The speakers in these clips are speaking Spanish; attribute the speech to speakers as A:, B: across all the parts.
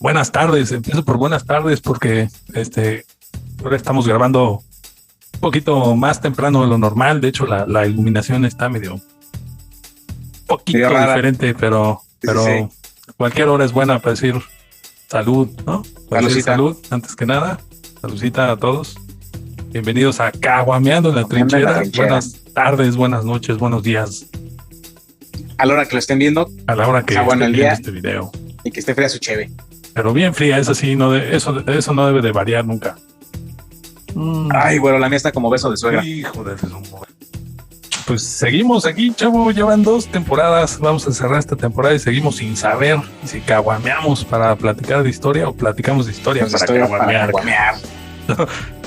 A: buenas tardes. Empiezo por buenas tardes porque ahora estamos grabando un poquito más temprano de lo normal. De hecho, la iluminación está medio poquito diferente, pero sí. Cualquier hora es buena para decir salud, ¿no? Para decir salud, antes que nada. Saludcita a todos. Bienvenidos a Caguameando en la Trinchera. Buenas tardes, buenas noches, buenos días.
B: A la hora que lo estén viendo.
A: A la hora que estén viendo este video.
B: Y que esté fría su cheve.
A: Pero bien fría, es así, eso no debe de variar nunca.
B: Ay, bueno, la mía está como beso de suegra.
A: Hijo de su madre. Pues seguimos aquí, chavo, llevan 2 temporadas, vamos a cerrar esta temporada y seguimos sin saber si caguameamos para platicar de historia o platicamos de historia
B: para caguamear.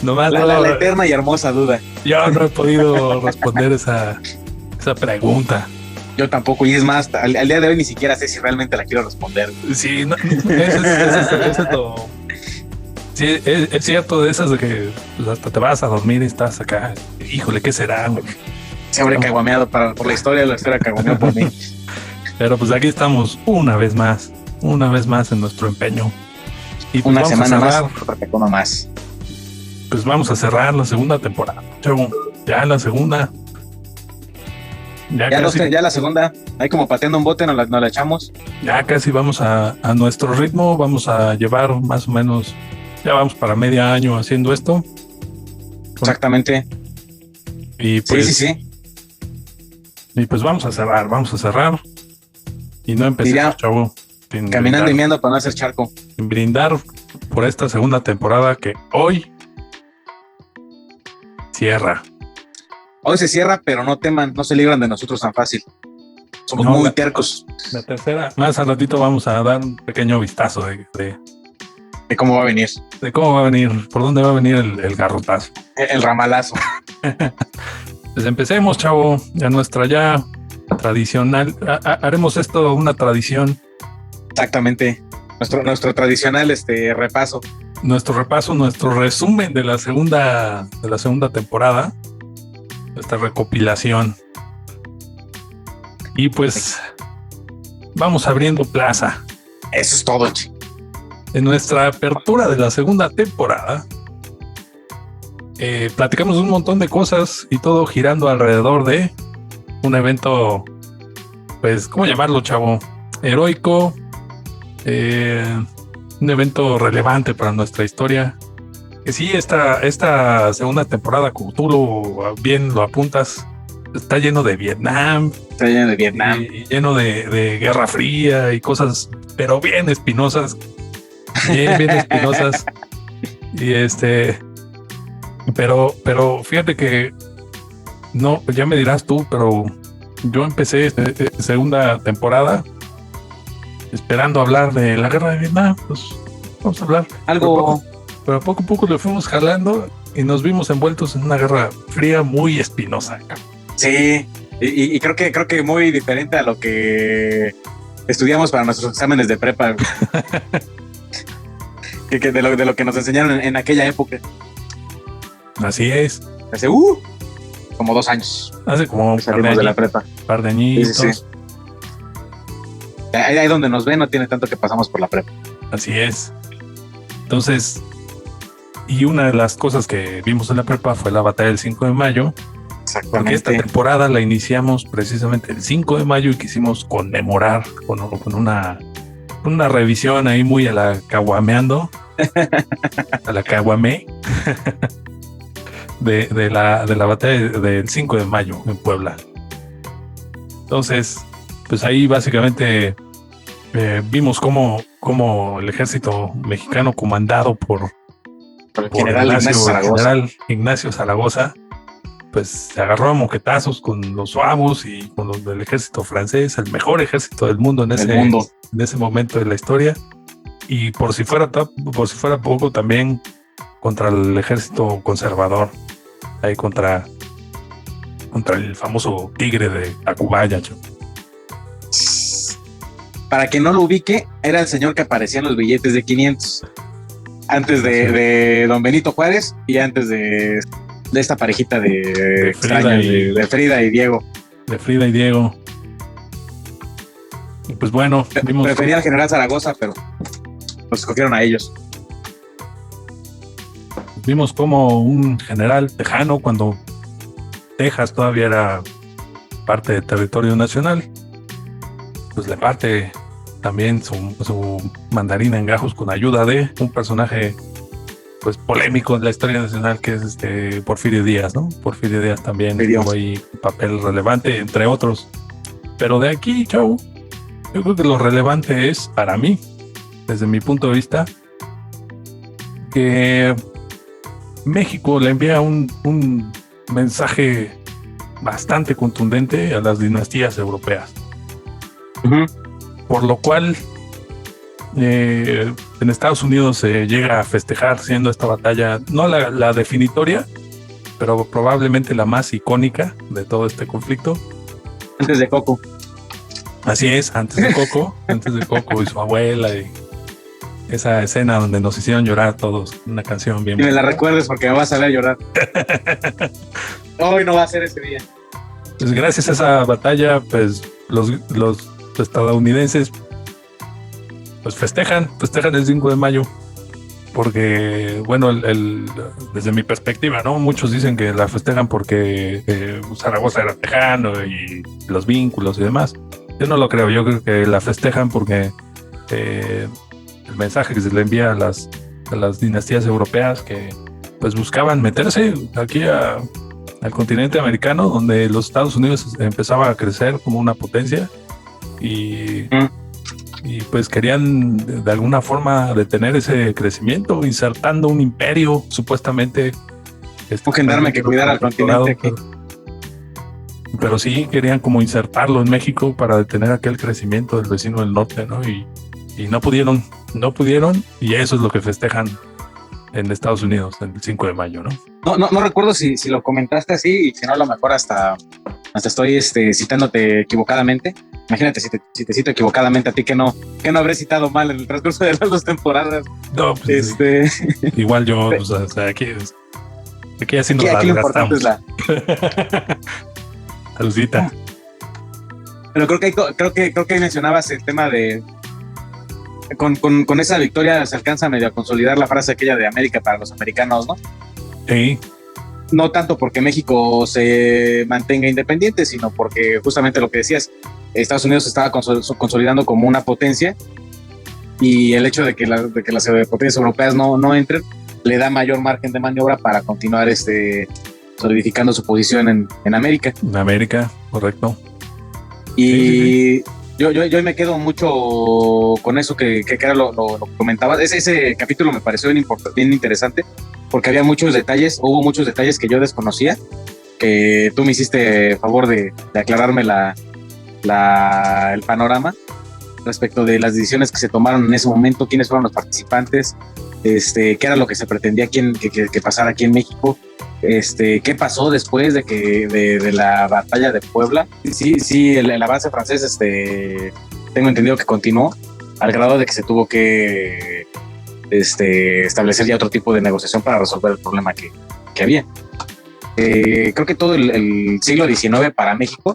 B: La eterna y hermosa duda.
A: Yo no he podido responder esa pregunta.
B: Yo tampoco, y es más, al día de hoy ni siquiera sé si realmente la quiero responder.
A: Sí, no, eso es lo... Sí, es cierto, de esas de que pues, hasta te vas a dormir y estás acá. Híjole, ¿qué será, güey?
B: Se habré caguameado por la historia caguameado por mí.
A: Pero pues aquí estamos una vez más en nuestro empeño. Y pues
B: una semana más, otra cacoma más.
A: Pues vamos a cerrar la segunda temporada. Chavo, ya la segunda.
B: Ya la segunda, ahí como pateando un bote, nos la echamos.
A: Ya casi vamos a nuestro ritmo, vamos a llevar más o menos, ya vamos para medio año haciendo esto.
B: Exactamente.
A: Y pues,
B: sí.
A: Y pues vamos a cerrar. Y no empecemos, chavo.
B: Caminando y meando para no hacer charco.
A: Sin brindar por esta segunda temporada que hoy cierra.
B: Hoy se cierra, pero no teman, no se libran de nosotros tan fácil. Somos muy tercos.
A: La tercera, más al ratito vamos a dar un pequeño vistazo de
B: cómo va a venir.
A: De cómo va a venir, por dónde va a venir el garrotazo.
B: El ramalazo.
A: Pues empecemos, chavo, nuestra tradicional. Haremos esto una tradición.
B: Exactamente. Nuestro tradicional repaso.
A: Nuestro resumen de la segunda temporada. Esta recopilación. Y pues vamos abriendo plaza.
B: Eso es todo.
A: En nuestra apertura de la segunda temporada platicamos un montón de cosas y todo girando alrededor de un evento, pues, ¿cómo llamarlo, chavo? Heroico, un evento relevante para nuestra historia. Que sí, esta segunda temporada, como tú bien lo apuntas, está lleno de Vietnam.
B: Está lleno de Vietnam.
A: Y lleno de Guerra Fría y cosas, pero bien espinosas. Bien espinosas. Y pero fíjate que no, ya me dirás tú, pero yo empecé segunda temporada esperando hablar de la Guerra de Vietnam. Pues vamos a hablar
B: algo.
A: Pero poco a poco le fuimos jalando y nos vimos envueltos en una guerra fría muy espinosa.
B: Sí, y creo que muy diferente a lo que estudiamos para nuestros exámenes de prepa. que de lo que nos enseñaron en aquella época.
A: Así es.
B: Hace como 2 años.
A: Hace como
B: salimos de la prepa.
A: Par de añitos.
B: Sí. Ahí donde nos ven no tiene tanto que pasamos por la prepa.
A: Así es. Entonces, y una de las cosas que vimos en la prepa fue la batalla del 5 de mayo.
B: Exactamente.
A: Porque esta temporada la iniciamos precisamente el 5 de mayo y quisimos conmemorar con una revisión ahí muy a la caguameando. A la caguamé. de la batalla del 5 de mayo en Puebla. Entonces, pues ahí básicamente vimos cómo el ejército mexicano comandado por
B: el general
A: Ignacio Zaragoza, pues se agarró a moquetazos con los suavos y con los del ejército francés, el mejor ejército del mundo en ese momento de la historia. Y por si fuera poco, también contra el ejército conservador, ahí contra el famoso tigre de Tacubaya.
B: Para que no lo ubique, era el señor que aparecía en los billetes de 500. Antes de don Benito Juárez y antes de esta parejita de Frida y Diego.
A: De Frida y Diego. Y pues bueno,
B: prefería al general Zaragoza, pero los escogieron a ellos.
A: Vimos como un general tejano, cuando Texas todavía era parte del territorio nacional, pues le parte también su mandarina en gajos con ayuda de un personaje pues polémico en la historia nacional, que es Porfirio Díaz, ¿no? Porfirio Díaz también tuvo ahí un papel relevante, entre otros. Pero de aquí, yo creo que lo relevante es, para mí, desde mi punto de vista, que México le envía un mensaje bastante contundente a las dinastías europeas.
B: Uh-huh.
A: Por lo cual en Estados Unidos se llega a festejar siendo esta batalla, no la definitoria, pero probablemente la más icónica de todo este conflicto.
B: Antes de Coco.
A: Así es, antes de Coco y su abuela, y esa escena donde nos hicieron llorar todos, una canción bien.
B: Y me la recuerdes porque me vas a ver llorar. Hoy no va a ser ese día.
A: Pues gracias a esa batalla, pues los estadounidenses pues festejan el 5 de mayo, porque bueno, desde mi perspectiva, ¿no? Muchos dicen que la festejan porque Zaragoza era tejano y los vínculos y demás. Yo no lo creo, yo creo que la festejan porque el mensaje que se le envía a las dinastías europeas, que pues buscaban meterse aquí al continente americano, donde los Estados Unidos empezaba a crecer como una potencia y pues querían de alguna forma detener ese crecimiento, insertando un imperio supuestamente.
B: Un gendarme que cuidara al continente.
A: Pero sí querían como insertarlo en México para detener aquel crecimiento del vecino del norte, ¿no? Y no pudieron, y eso es lo que festejan en Estados Unidos el 5 de mayo, ¿no?
B: No recuerdo si lo comentaste así, y si no, a lo mejor hasta estoy citándote equivocadamente. Imagínate si te cito equivocadamente a ti, que no habré citado mal en el transcurso de las 2 temporadas.
A: No, pues igual yo, pues, o sea, aquí así nos
B: aquí lo importante es la
A: saludita.
B: Pero creo que ahí mencionabas el tema de con esa victoria se alcanza medio a consolidar la frase aquella de América para los americanos, ¿no?
A: Sí.
B: No tanto porque México se mantenga independiente, sino porque justamente lo que decías, Estados Unidos se estaba consolidando como una potencia, y el hecho de que las potencias europeas no entren le da mayor margen de maniobra para continuar solidificando su posición en América.
A: En América, correcto.
B: Y sí. Yo me quedo mucho con eso que era lo comentabas. Ese capítulo me pareció bien interesante, porque había hubo muchos detalles que yo desconocía, que tú me hiciste favor de aclararme el panorama respecto de las decisiones que se tomaron en ese momento, quiénes fueron los participantes, qué era lo que se pretendía que pasara aquí en México, qué pasó después de la batalla de Puebla. Sí, el avance francés, tengo entendido que continuó al grado de que se tuvo que establecer ya otro tipo de negociación para resolver el problema que había. Creo que todo el siglo XIX para México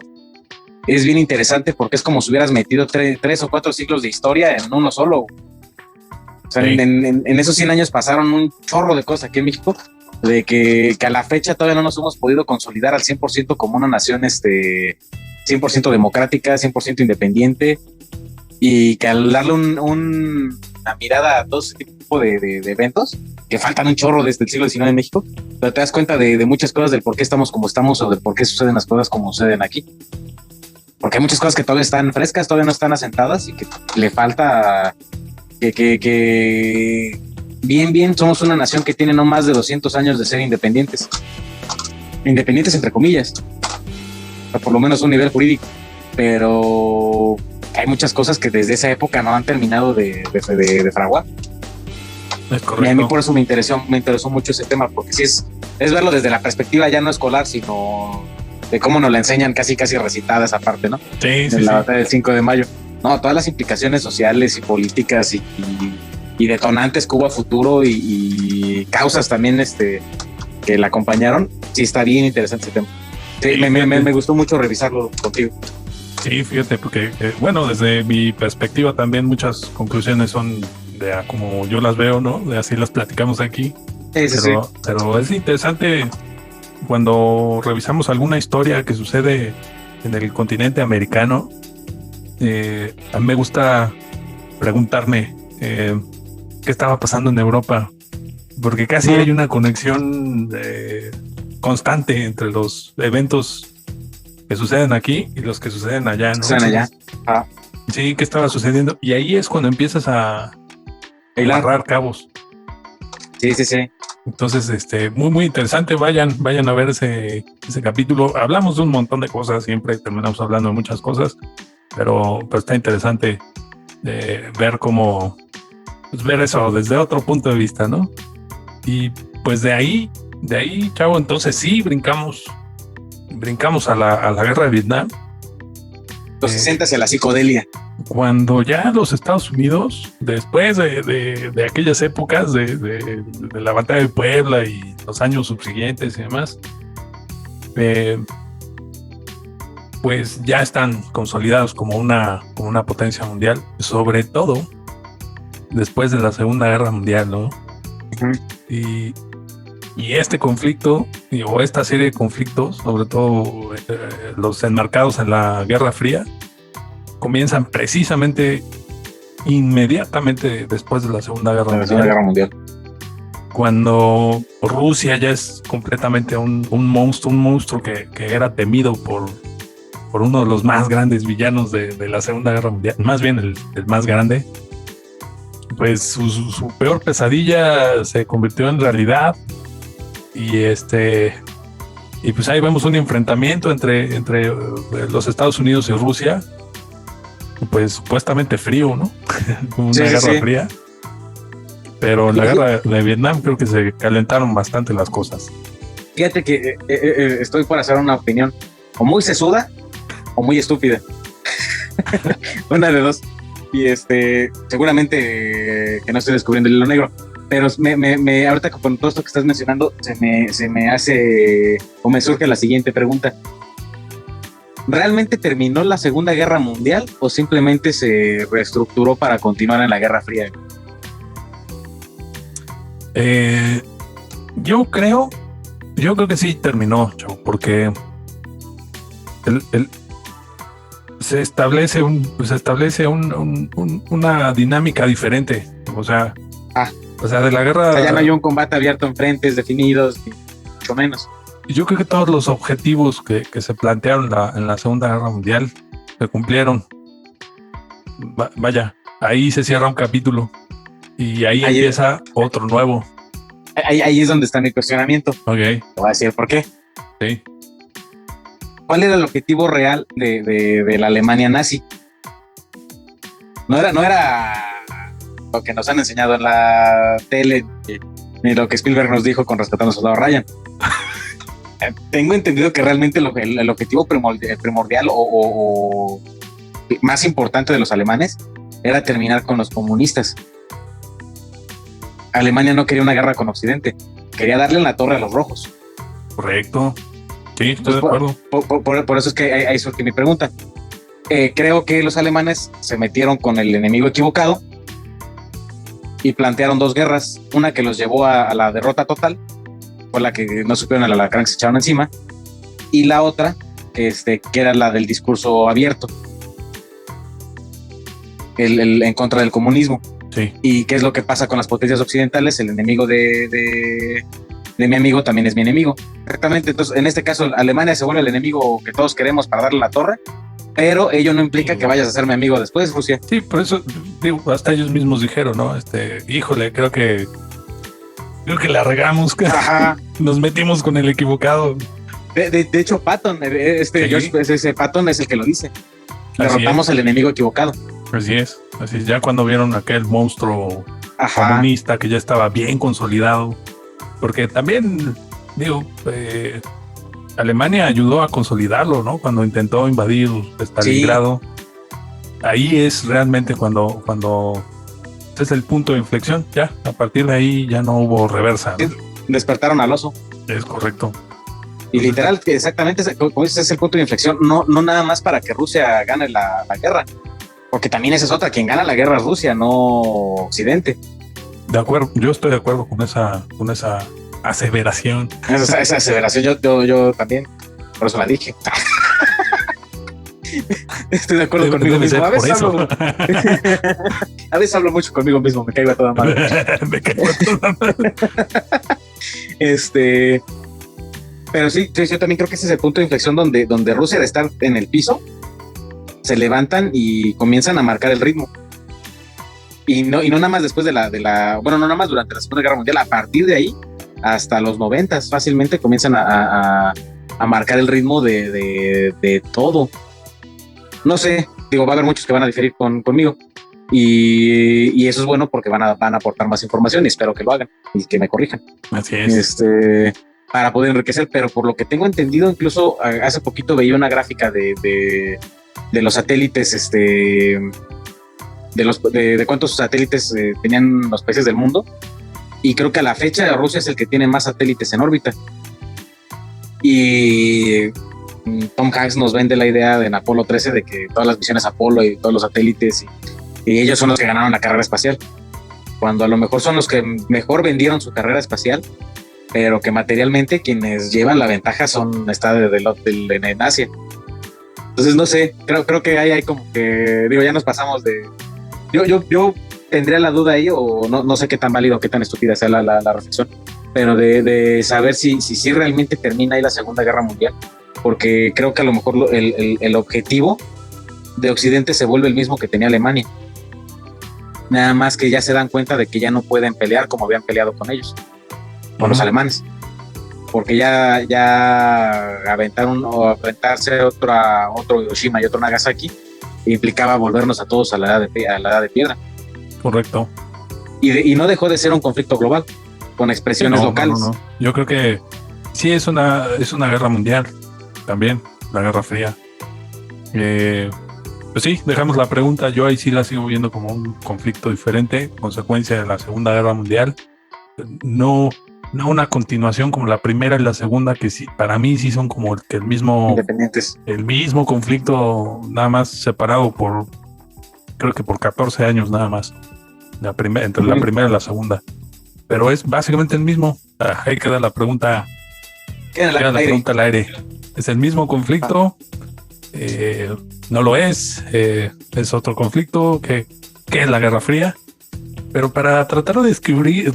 B: es bien interesante, porque es como si hubieras metido 3 o 4 siglos de historia en uno solo. O sea, sí. en esos 100 años pasaron un chorro de cosas aquí en México, de que a la fecha todavía no nos hemos podido consolidar al 100% como una nación 100% democrática, 100% independiente, y que al darle una mirada a todo ese tipo de eventos, que faltan un chorro desde el siglo XIX en México, pero te das cuenta de muchas cosas, del por qué estamos como estamos, o de por qué suceden las cosas como suceden aquí. Porque hay muchas cosas que todavía están frescas, todavía no están asentadas, y que le falta que bien somos una nación que tiene no más de 200 años de ser independientes entre comillas, o por lo menos un nivel jurídico, pero hay muchas cosas que desde esa época no han terminado de fraguar.
A: Es correcto.
B: Y a mí por eso me interesó mucho ese tema, porque sí es verlo desde la perspectiva ya no escolar, sino de cómo nos la enseñan casi recitada esa parte, ¿no?
A: Sí,
B: la batalla del 5 de mayo. No, todas las implicaciones sociales y políticas y detonantes que hubo a futuro, y causas también que la acompañaron. Sí, está bien interesante ese tema. Sí, me gustó mucho revisarlo contigo.
A: Sí, fíjate, porque bueno, desde mi perspectiva también muchas conclusiones son de a como yo las veo, ¿no? De así las platicamos aquí. Pero es interesante cuando revisamos alguna historia que sucede en el continente americano. A mí me gusta preguntarme qué estaba pasando en Europa, porque casi hay una conexión constante entre los eventos que suceden aquí y los que suceden allá, ¿no?
B: Suceden allá.
A: Sí, ¿qué estaba sucediendo? Y ahí es cuando empiezas a amarrar cabos.
B: Sí.
A: Entonces, muy, muy interesante. Vayan a ver ese capítulo. Hablamos de un montón de cosas, siempre terminamos hablando de muchas cosas, pero está interesante ver cómo, pues, ver eso desde otro punto de vista, ¿no? Y pues de ahí, chavo, entonces sí, brincamos a la guerra de Vietnam.
B: Los 60 hacia la psicodelia.
A: Cuando ya los Estados Unidos, después de aquellas épocas de la batalla de Puebla y los años subsiguientes y demás, pues ya están consolidados como una potencia mundial, sobre todo después de la Segunda Guerra Mundial, ¿no? Y este conflicto, o esta serie de conflictos, sobre todo los enmarcados en la Guerra Fría, comienzan precisamente inmediatamente después de la Segunda Guerra Mundial. Cuando Rusia ya es completamente un monstruo que era temido por uno de los más grandes villanos de la Segunda Guerra Mundial, más bien el más grande. Pues su peor pesadilla se convirtió en realidad. Y pues ahí vemos un enfrentamiento entre los Estados Unidos y Rusia, pues supuestamente frío, ¿no? Una guerra fría. Pero en la guerra de Vietnam creo que se calentaron bastante las cosas.
B: Fíjate que estoy por hacer una opinión o muy sesuda o muy estúpida. Una de dos. Y seguramente que no estoy descubriendo el hilo negro. Pero ahorita con todo esto que estás mencionando, se me hace o me surge la siguiente pregunta. ¿Realmente terminó la Segunda Guerra Mundial o simplemente se reestructuró para continuar en la Guerra Fría?
A: Yo creo que sí terminó, chavo, porque se establece una dinámica diferente. O sea, de la guerra.
B: O sea, ya no hay un combate abierto en frentes definidos, ni mucho menos.
A: Yo creo que todos los objetivos que se plantearon en la Segunda Guerra Mundial se cumplieron. Vaya, ahí se cierra un capítulo y ahí empieza otro nuevo.
B: Ahí es donde está mi cuestionamiento.
A: Ok.
B: Te voy a decir por qué.
A: Sí.
B: ¿Cuál era el objetivo real de la Alemania nazi? No era lo que nos han enseñado en la tele, ni lo que Spielberg nos dijo con Rescatando al Soldado Ryan. Tengo entendido que realmente el objetivo primordial o más importante de los alemanes era terminar con los comunistas. Alemania no quería una guerra con Occidente, quería darle en la torre a los rojos.
A: Correcto. Sí, estoy de acuerdo.
B: Por eso es que ahí surge mi pregunta. Creo que los alemanes se metieron con el enemigo equivocado y plantearon dos guerras, una que los llevó a la derrota total, por la que no supieron al alacrán que se echaron encima, y la otra que era la del discurso abierto, en contra del comunismo.
A: Sí.
B: ¿Y qué es lo que pasa con las potencias occidentales? El enemigo de mi amigo también es mi enemigo. Exactamente. Entonces, en este caso, Alemania se vuelve el enemigo que todos queremos para darle la torre, pero ello no implica que vayas a ser mi amigo después, Rusia.
A: Sí, por eso digo, hasta ellos mismos dijeron, ¿no? Híjole, creo que la regamos.
B: Ajá.
A: Nos metimos con el equivocado.
B: De hecho, Patton, ese Patton es el que lo dice. Derrotamos al enemigo equivocado.
A: Así es. Ya cuando vieron aquel monstruo comunista que ya estaba bien consolidado, porque también, digo, Alemania ayudó a consolidarlo, ¿no? Cuando intentó invadir Stalingrado. Sí. Ahí es realmente cuando es el punto de inflexión. Ya, a partir de ahí ya no hubo reversa, ¿no?
B: Despertaron al oso.
A: Es correcto.
B: Y literal, exactamente, como dices, es el punto de inflexión. No nada más para que Rusia gane la guerra, Porque también esa es otra, quien gana la guerra es Rusia, no Occidente.
A: De acuerdo, yo estoy de acuerdo con esa aseveración.
B: Esa aseveración yo también, por eso la dije. Estoy de acuerdo conmigo mismo. A veces hablo mucho conmigo mismo, me caigo a toda madre.
A: Me caigo a toda madre.
B: Pero sí, yo también creo que ese es el punto de inflexión donde Rusia, de estar en el piso, se levantan y comienzan a marcar el ritmo. Y no nada más después no nada más durante la Segunda Guerra Mundial, a partir de ahí, hasta los 90 fácilmente comienzan a marcar el ritmo de todo. No sé, va a haber muchos que van a diferir conmigo. Y eso es bueno porque van a aportar más información y espero que lo hagan y que me corrijan.
A: Así es.
B: Para poder enriquecer, pero por lo que tengo entendido, incluso hace poquito veía una gráfica de los satélites, de cuántos satélites tenían los países del mundo, y creo que a la fecha Rusia es el que tiene más satélites en órbita. Y Tom Hanks nos vende la idea en Apolo 13 de que todas las misiones Apolo y todos los satélites y ellos son los que ganaron la carrera espacial, cuando a lo mejor son los que mejor vendieron su carrera espacial, pero que materialmente quienes llevan la ventaja en Asia. Entonces no sé, creo que hay como que, ya nos pasamos de... Yo tendría la duda ahí, o no sé qué tan válido, qué tan estúpida sea la reflexión, pero de saber si realmente termina ahí la Segunda Guerra Mundial, porque creo que a lo mejor el objetivo de Occidente se vuelve el mismo que tenía Alemania, nada más que ya se dan cuenta de que ya no pueden pelear como habían peleado con ellos, con los alemanes, porque ya aventarse otro Hiroshima y otro Nagasaki implicaba volvernos a todos a la edad de piedra.
A: Correcto.
B: Y no dejó de ser un conflicto global con expresiones locales.
A: No. Yo creo que sí es una guerra mundial también, la Guerra Fría. Pues sí, dejamos la pregunta. Yo ahí sí la sigo viendo como un conflicto diferente, consecuencia de la Segunda Guerra Mundial. No una continuación como la primera y la segunda, que sí, para mí sí son como el mismo,
B: independientes,
A: el mismo conflicto, nada más separado creo que por 14 años nada más, entre la primera y la segunda, pero es básicamente el mismo. Ahí queda la pregunta, pregunta al aire. ¿Es el mismo conflicto? No lo es. Es otro conflicto. ¿Qué es la Guerra Fría? Pero para tratar de describir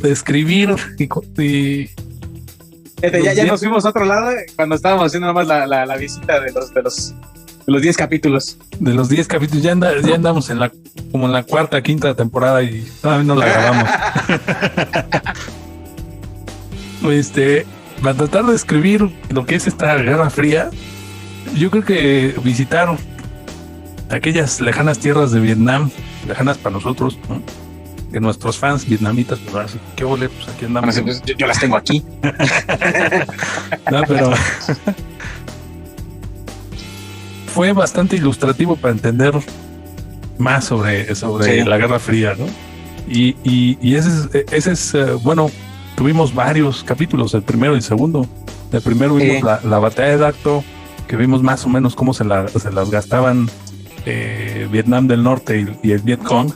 B: ya nos fuimos a otro lado cuando estábamos haciendo nomás la visita de los 10 capítulos.
A: De los 10 capítulos, ya andamos como en la cuarta, quinta temporada y todavía no la grabamos. Para tratar de describir lo que es esta Guerra Fría, yo creo que visitar aquellas lejanas tierras de Vietnam, lejanas para nosotros, ¿no? Que nuestros fans vietnamitas, pues así, ¿qué ole? Pues aquí andamos.
B: Bueno, pues, yo las tengo aquí.
A: No, pero fue bastante ilustrativo para entender más sobre sí, la Guerra Fría, ¿no? Y ese es bueno, tuvimos varios capítulos, el primero y el segundo. El primero vimos la batalla de Dak To, que vimos más o menos cómo se las gastaban Vietnam del Norte y el Vietcong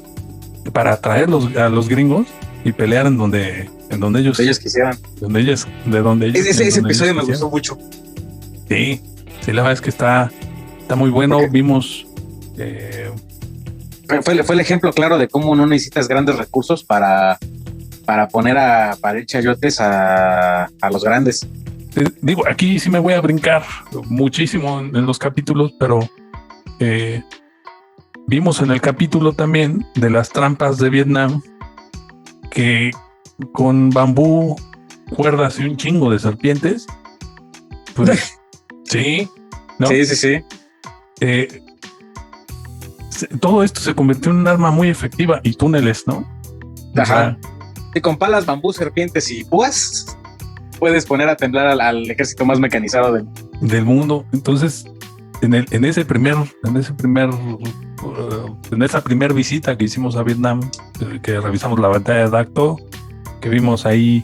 A: para atraer a los gringos y pelear en donde ellos
B: quisieran. Ese episodio me gustó mucho.
A: Sí, la verdad es que está muy bueno. Okay. Vimos
B: fue el ejemplo claro de cómo no necesitas grandes recursos para ir chayotes a los grandes.
A: Digo, aquí sí me voy a brincar muchísimo en los capítulos, pero vimos en el capítulo también de las trampas de Vietnam, que con bambú, cuerdas y un chingo de serpientes, pues sí, ¿no?
B: Sí.
A: Todo esto se convirtió en un arma muy efectiva, y túneles, ¿no?
B: Ajá. Y con palas, bambú, serpientes y púas puedes poner a temblar al ejército más mecanizado
A: del mundo. Entonces, en esa primera visita que hicimos a Vietnam, que revisamos la batalla de Dak To, que vimos ahí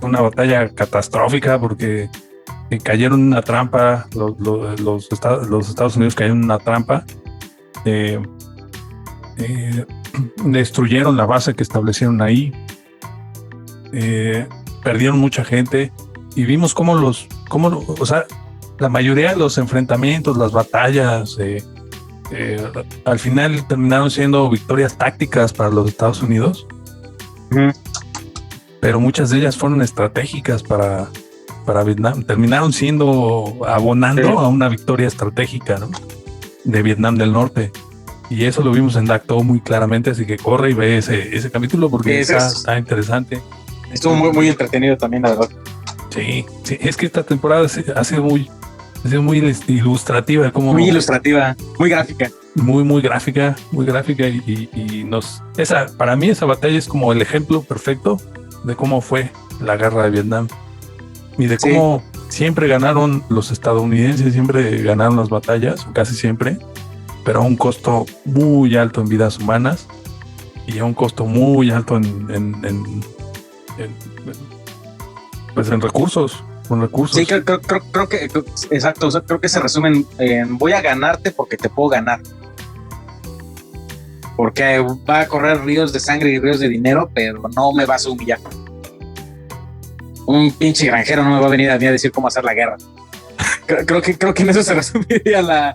A: una batalla catastrófica porque cayeron en una trampa, los Estados Unidos cayeron en una trampa, destruyeron la base que establecieron ahí, perdieron mucha gente y vimos o sea, la mayoría de los enfrentamientos, las batallas, al final terminaron siendo victorias tácticas para los Estados Unidos, pero muchas de ellas fueron estratégicas para Vietnam, terminaron abonando a una victoria estratégica, ¿no?, de Vietnam del Norte. Y eso lo vimos en Dak To muy claramente, así que corre y ve ese capítulo porque está interesante.
B: Estuvo muy, muy entretenido también, la verdad.
A: Sí, es que esta temporada ha sido muy ilustrativa.
B: Muy ilustrativa, muy gráfica.
A: Muy gráfica y para mí esa batalla es como el ejemplo perfecto de cómo fue la guerra de Vietnam y de cómo siempre ganaron los estadounidenses, siempre ganaron las batallas, casi siempre, pero a un costo muy alto en vidas humanas y a un costo muy alto en recursos. Con recursos.
B: Sí, creo que exacto. O sea, creo que se resumen en voy a ganarte porque te puedo ganar. Porque va a correr ríos de sangre y ríos de dinero, pero no me vas a humillar. Un pinche granjero no me va a venir a mí a decir cómo hacer la guerra. Creo que en eso se resumiría la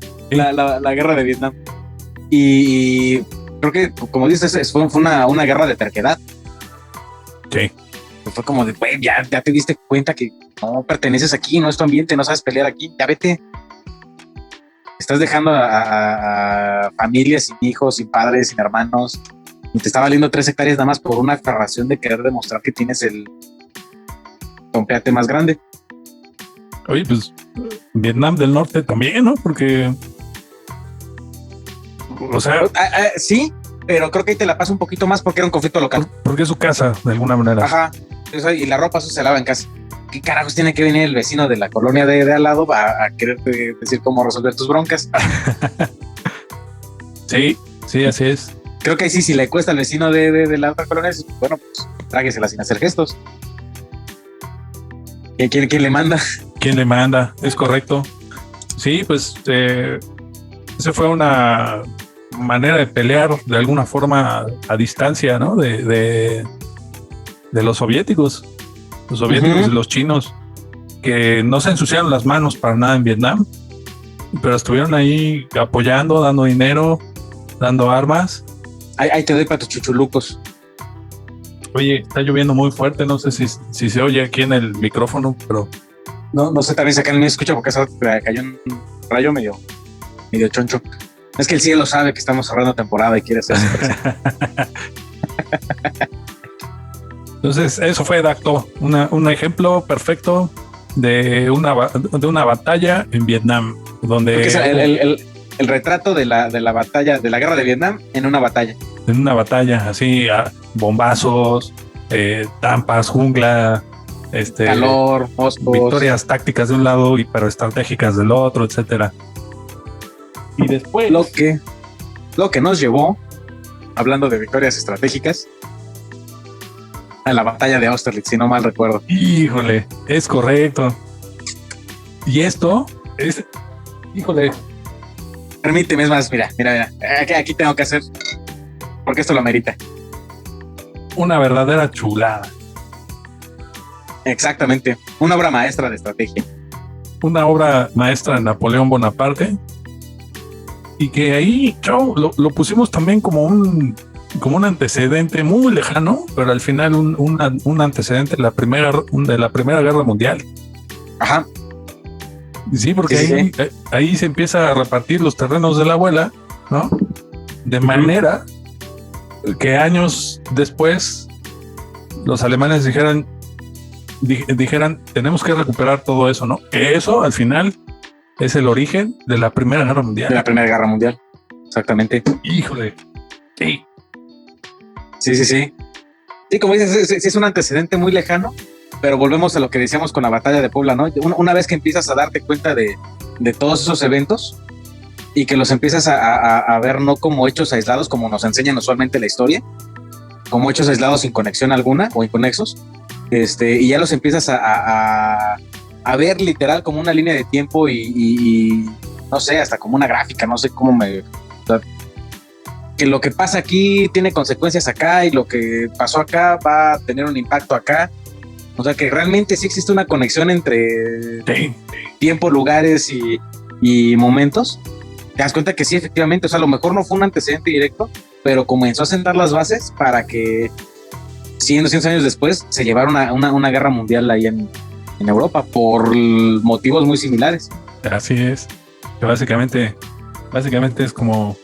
B: guerra de Vietnam. Y creo que, como dices, fue una guerra de terquedad.
A: Sí.
B: Fue como de, güey, ya te diste cuenta que no perteneces aquí, no es tu ambiente, no sabes pelear aquí, ya vete. Estás dejando a familias sin hijos, sin padres, sin hermanos, y te está valiendo 3 hectáreas nada más por una aferración de querer demostrar que tienes el tompeate más grande.
A: Oye, pues Vietnam del Norte también, ¿no? Porque, o sea,
B: sí, pero creo que ahí te la pasa un poquito más porque era un conflicto local.
A: Porque es su casa, de alguna manera.
B: Ajá. Y la ropa eso se lava en casa. ¿Qué carajos tiene que venir el vecino de la colonia de al lado a querer decir cómo resolver tus broncas?
A: Sí, así es.
B: Creo que sí, si le cuesta al vecino de la otra colonia, bueno, pues tráguesela sin hacer gestos. ¿Quién le manda?
A: ¿Quién le manda? Es correcto. Sí, pues esa fue una manera de pelear de alguna forma a distancia, ¿no? De los soviéticos. Los soviéticos y los chinos, que no se ensuciaron las manos para nada en Vietnam, pero estuvieron ahí apoyando, dando dinero, dando armas.
B: Ahí te doy para tus chuchulucos.
A: Oye, está lloviendo muy fuerte, no sé si se oye aquí en el micrófono, pero...
B: No sé, también se acá en mi escucha porque cayó un rayo medio choncho. Es que el cielo sabe que estamos cerrando temporada y quiere hacer eso.
A: Entonces, eso fue Dak To, un ejemplo perfecto de una batalla en Vietnam, donde...
B: El retrato de la batalla, de la guerra de Vietnam en una batalla.
A: En una batalla, así, bombazos, tampas, jungla,
B: calor, moscos.
A: Victorias tácticas de un lado, pero estratégicas del otro, etcétera. Y después...
B: Lo que nos llevó, hablando de victorias estratégicas, a la batalla de Austerlitz, si no mal recuerdo.
A: Híjole, es correcto. Y esto es... Híjole.
B: Permíteme, es más, mira. Aquí tengo que hacer, porque esto lo amerita.
A: Una verdadera chulada.
B: Exactamente. Una obra maestra de estrategia.
A: Una obra maestra de Napoleón Bonaparte. Y que ahí, lo pusimos también como un antecedente muy lejano, pero al final un antecedente de la Primera Guerra Mundial.
B: Ajá.
A: Sí, porque ahí se empieza a repartir los terrenos de la abuela, ¿no? De manera que años después los alemanes dijeran, tenemos que recuperar todo eso, ¿no? Que eso al final es el origen de la Primera Guerra Mundial.
B: De la Primera Guerra Mundial, exactamente.
A: Híjole, sí.
B: Sí, como dices, es un antecedente muy lejano, pero volvemos a lo que decíamos con la batalla de Puebla, ¿no? Una vez que empiezas a darte cuenta de todos esos eventos y que los empiezas a ver no como hechos aislados, como nos enseñan usualmente la historia, como hechos aislados sin conexión alguna o inconexos, y ya los empiezas a ver literal como una línea de tiempo y no sé, hasta como una gráfica, no sé cómo que lo que pasa aquí tiene consecuencias acá y lo que pasó acá va a tener un impacto acá. O sea que realmente sí existe una conexión entre tiempo, lugares y momentos. Te das cuenta que sí, efectivamente, o sea, a lo mejor no fue un antecedente directo, pero comenzó a sentar las bases para que 100, 200 años después se llevara una guerra mundial ahí en Europa por motivos muy similares.
A: Así es. Que básicamente es como,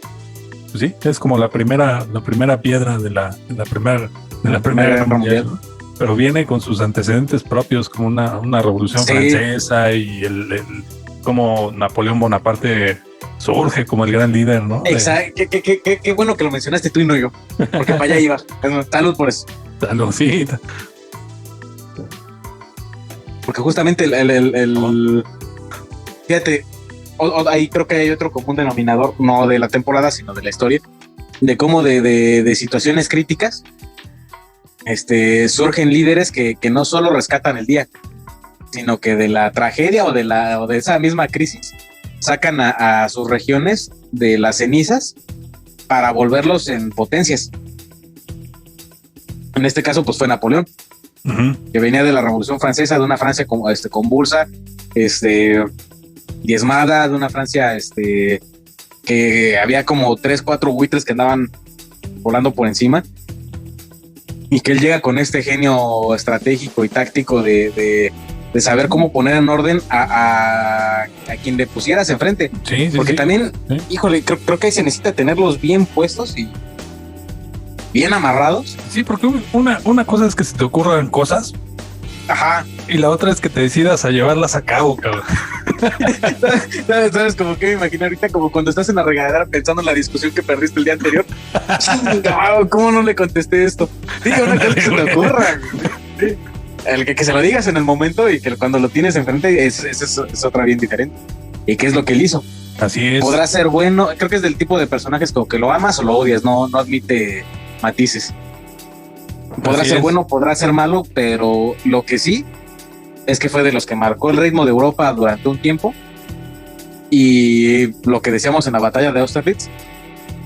A: pues sí, es como la primera piedra de la primera guerra mundial, ¿no? Pero viene con sus antecedentes propios, como una revolución francesa y el como Napoleón Bonaparte surge como el gran líder, ¿no?
B: Exacto. Qué bueno que lo mencionaste tú y no yo, porque para allá iba. Salud por eso.
A: Saludcita.
B: Porque justamente fíjate, ahí creo que hay otro común denominador, no de la temporada, sino de la historia, de cómo de situaciones críticas surgen líderes que no solo rescatan el día, sino que de la tragedia o de esa misma crisis sacan a sus regiones de las cenizas para volverlos en potencias. En este caso, pues fue Napoleón, que venía de la Revolución Francesa, de una Francia como convulsa, diezmada, de una Francia que había como 3, 4 buitres que andaban volando por encima, y que él llega con este genio estratégico y táctico de saber cómo poner en orden a quien le pusieras enfrente.
A: Sí,
B: porque también, híjole, creo que ahí se necesita tenerlos bien puestos y bien amarrados.
A: Sí, porque una cosa es que se te ocurran cosas.
B: Ajá.
A: Y la otra es que te decidas a llevarlas a cabo, cabrón.
B: ¿Sabes? Como que me imagino ahorita como cuando estás en la regadera pensando en la discusión que perdiste el día anterior. ¿Cómo no le contesté esto? Diga una cosa que se te ocurra. Sí. El que se lo digas en el momento y que cuando lo tienes enfrente es otra bien diferente. ¿Y qué es lo que él hizo?
A: Así es.
B: Podrá ser bueno, creo que es del tipo de personajes como que lo amas o lo odias, no admite matices. Podrá ser bueno, podrá ser malo, pero lo que sí es que fue de los que marcó el ritmo de Europa durante un tiempo, y lo que decíamos en la batalla de Austerlitz,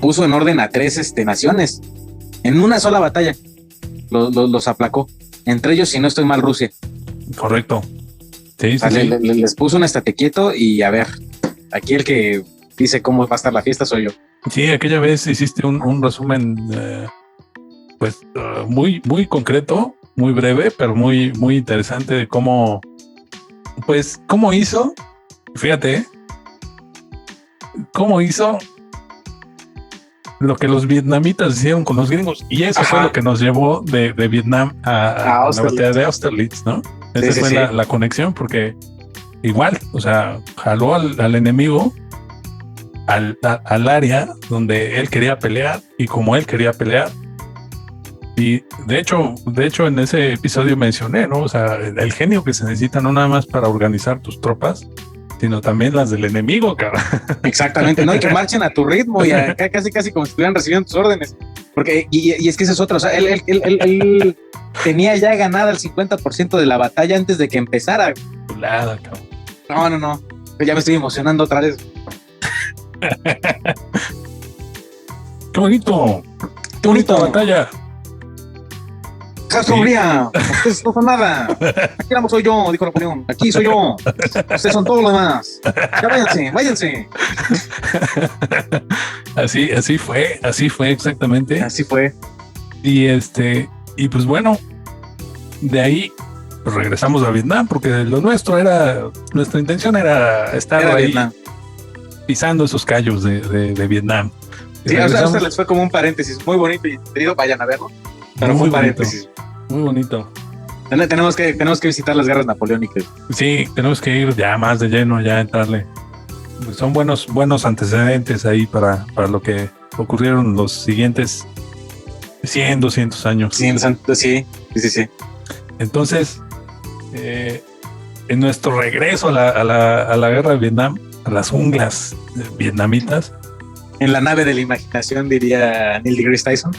B: puso en orden a 3 naciones en una sola batalla. Los aplacó, entre ellos, si no estoy mal, Rusia.
A: Correcto. Sí.
B: Les puso un estate quieto y a ver, aquí el que dice cómo va a estar la fiesta soy yo.
A: Sí, aquella vez hiciste un resumen muy, muy concreto, muy breve, pero muy, muy interesante de cómo hizo, fíjate, cómo hizo lo que los vietnamitas hicieron con los gringos, y eso fue lo que nos llevó de Vietnam a la batalla de Austerlitz, ¿no? Esa fue la conexión, porque igual, o sea, jaló al enemigo al área donde él quería pelear y como él quería pelear. Y de hecho en ese episodio mencioné, ¿no? O sea, el genio que se necesita no nada más para organizar tus tropas, sino también las del enemigo, cara.
B: Exactamente, ¿no? Y que marchen a tu ritmo y acá casi como si estuvieran recibiendo tus órdenes. Porque, y es que ese es otro, o sea, él tenía ya ganada el 50% de la batalla antes de que empezara.
A: Chulada, cabrón.
B: No. Ya me estoy emocionando otra vez.
A: ¡Qué bonito! ¡Qué bonita batalla!
B: ¡Sombría! Ustedes no son nada. Aquí éramos soy yo, dijo Napoleón. Aquí soy yo. Ustedes son todos los demás. Ya váyanse.
A: Así fue exactamente.
B: Así fue.
A: Y pues bueno, de ahí pues regresamos a Vietnam, porque nuestra intención era estar ahí
B: Vietnam,
A: pisando esos callos de Vietnam.
B: Sí, o sea, les fue como un paréntesis muy bonito y entretenido, vayan a verlo. Pero muy paréntesis.
A: Muy bonito.
B: Tenemos que visitar las guerras napoleónicas.
A: Sí, tenemos que ir ya más de lleno, ya entrarle. Son buenos antecedentes ahí para lo que ocurrieron los siguientes 100, 200 años.
B: Sí.
A: Entonces, en nuestro regreso a la guerra de Vietnam, a las junglas vietnamitas,
B: en la nave de la imaginación, diría Neil deGrasse Tyson.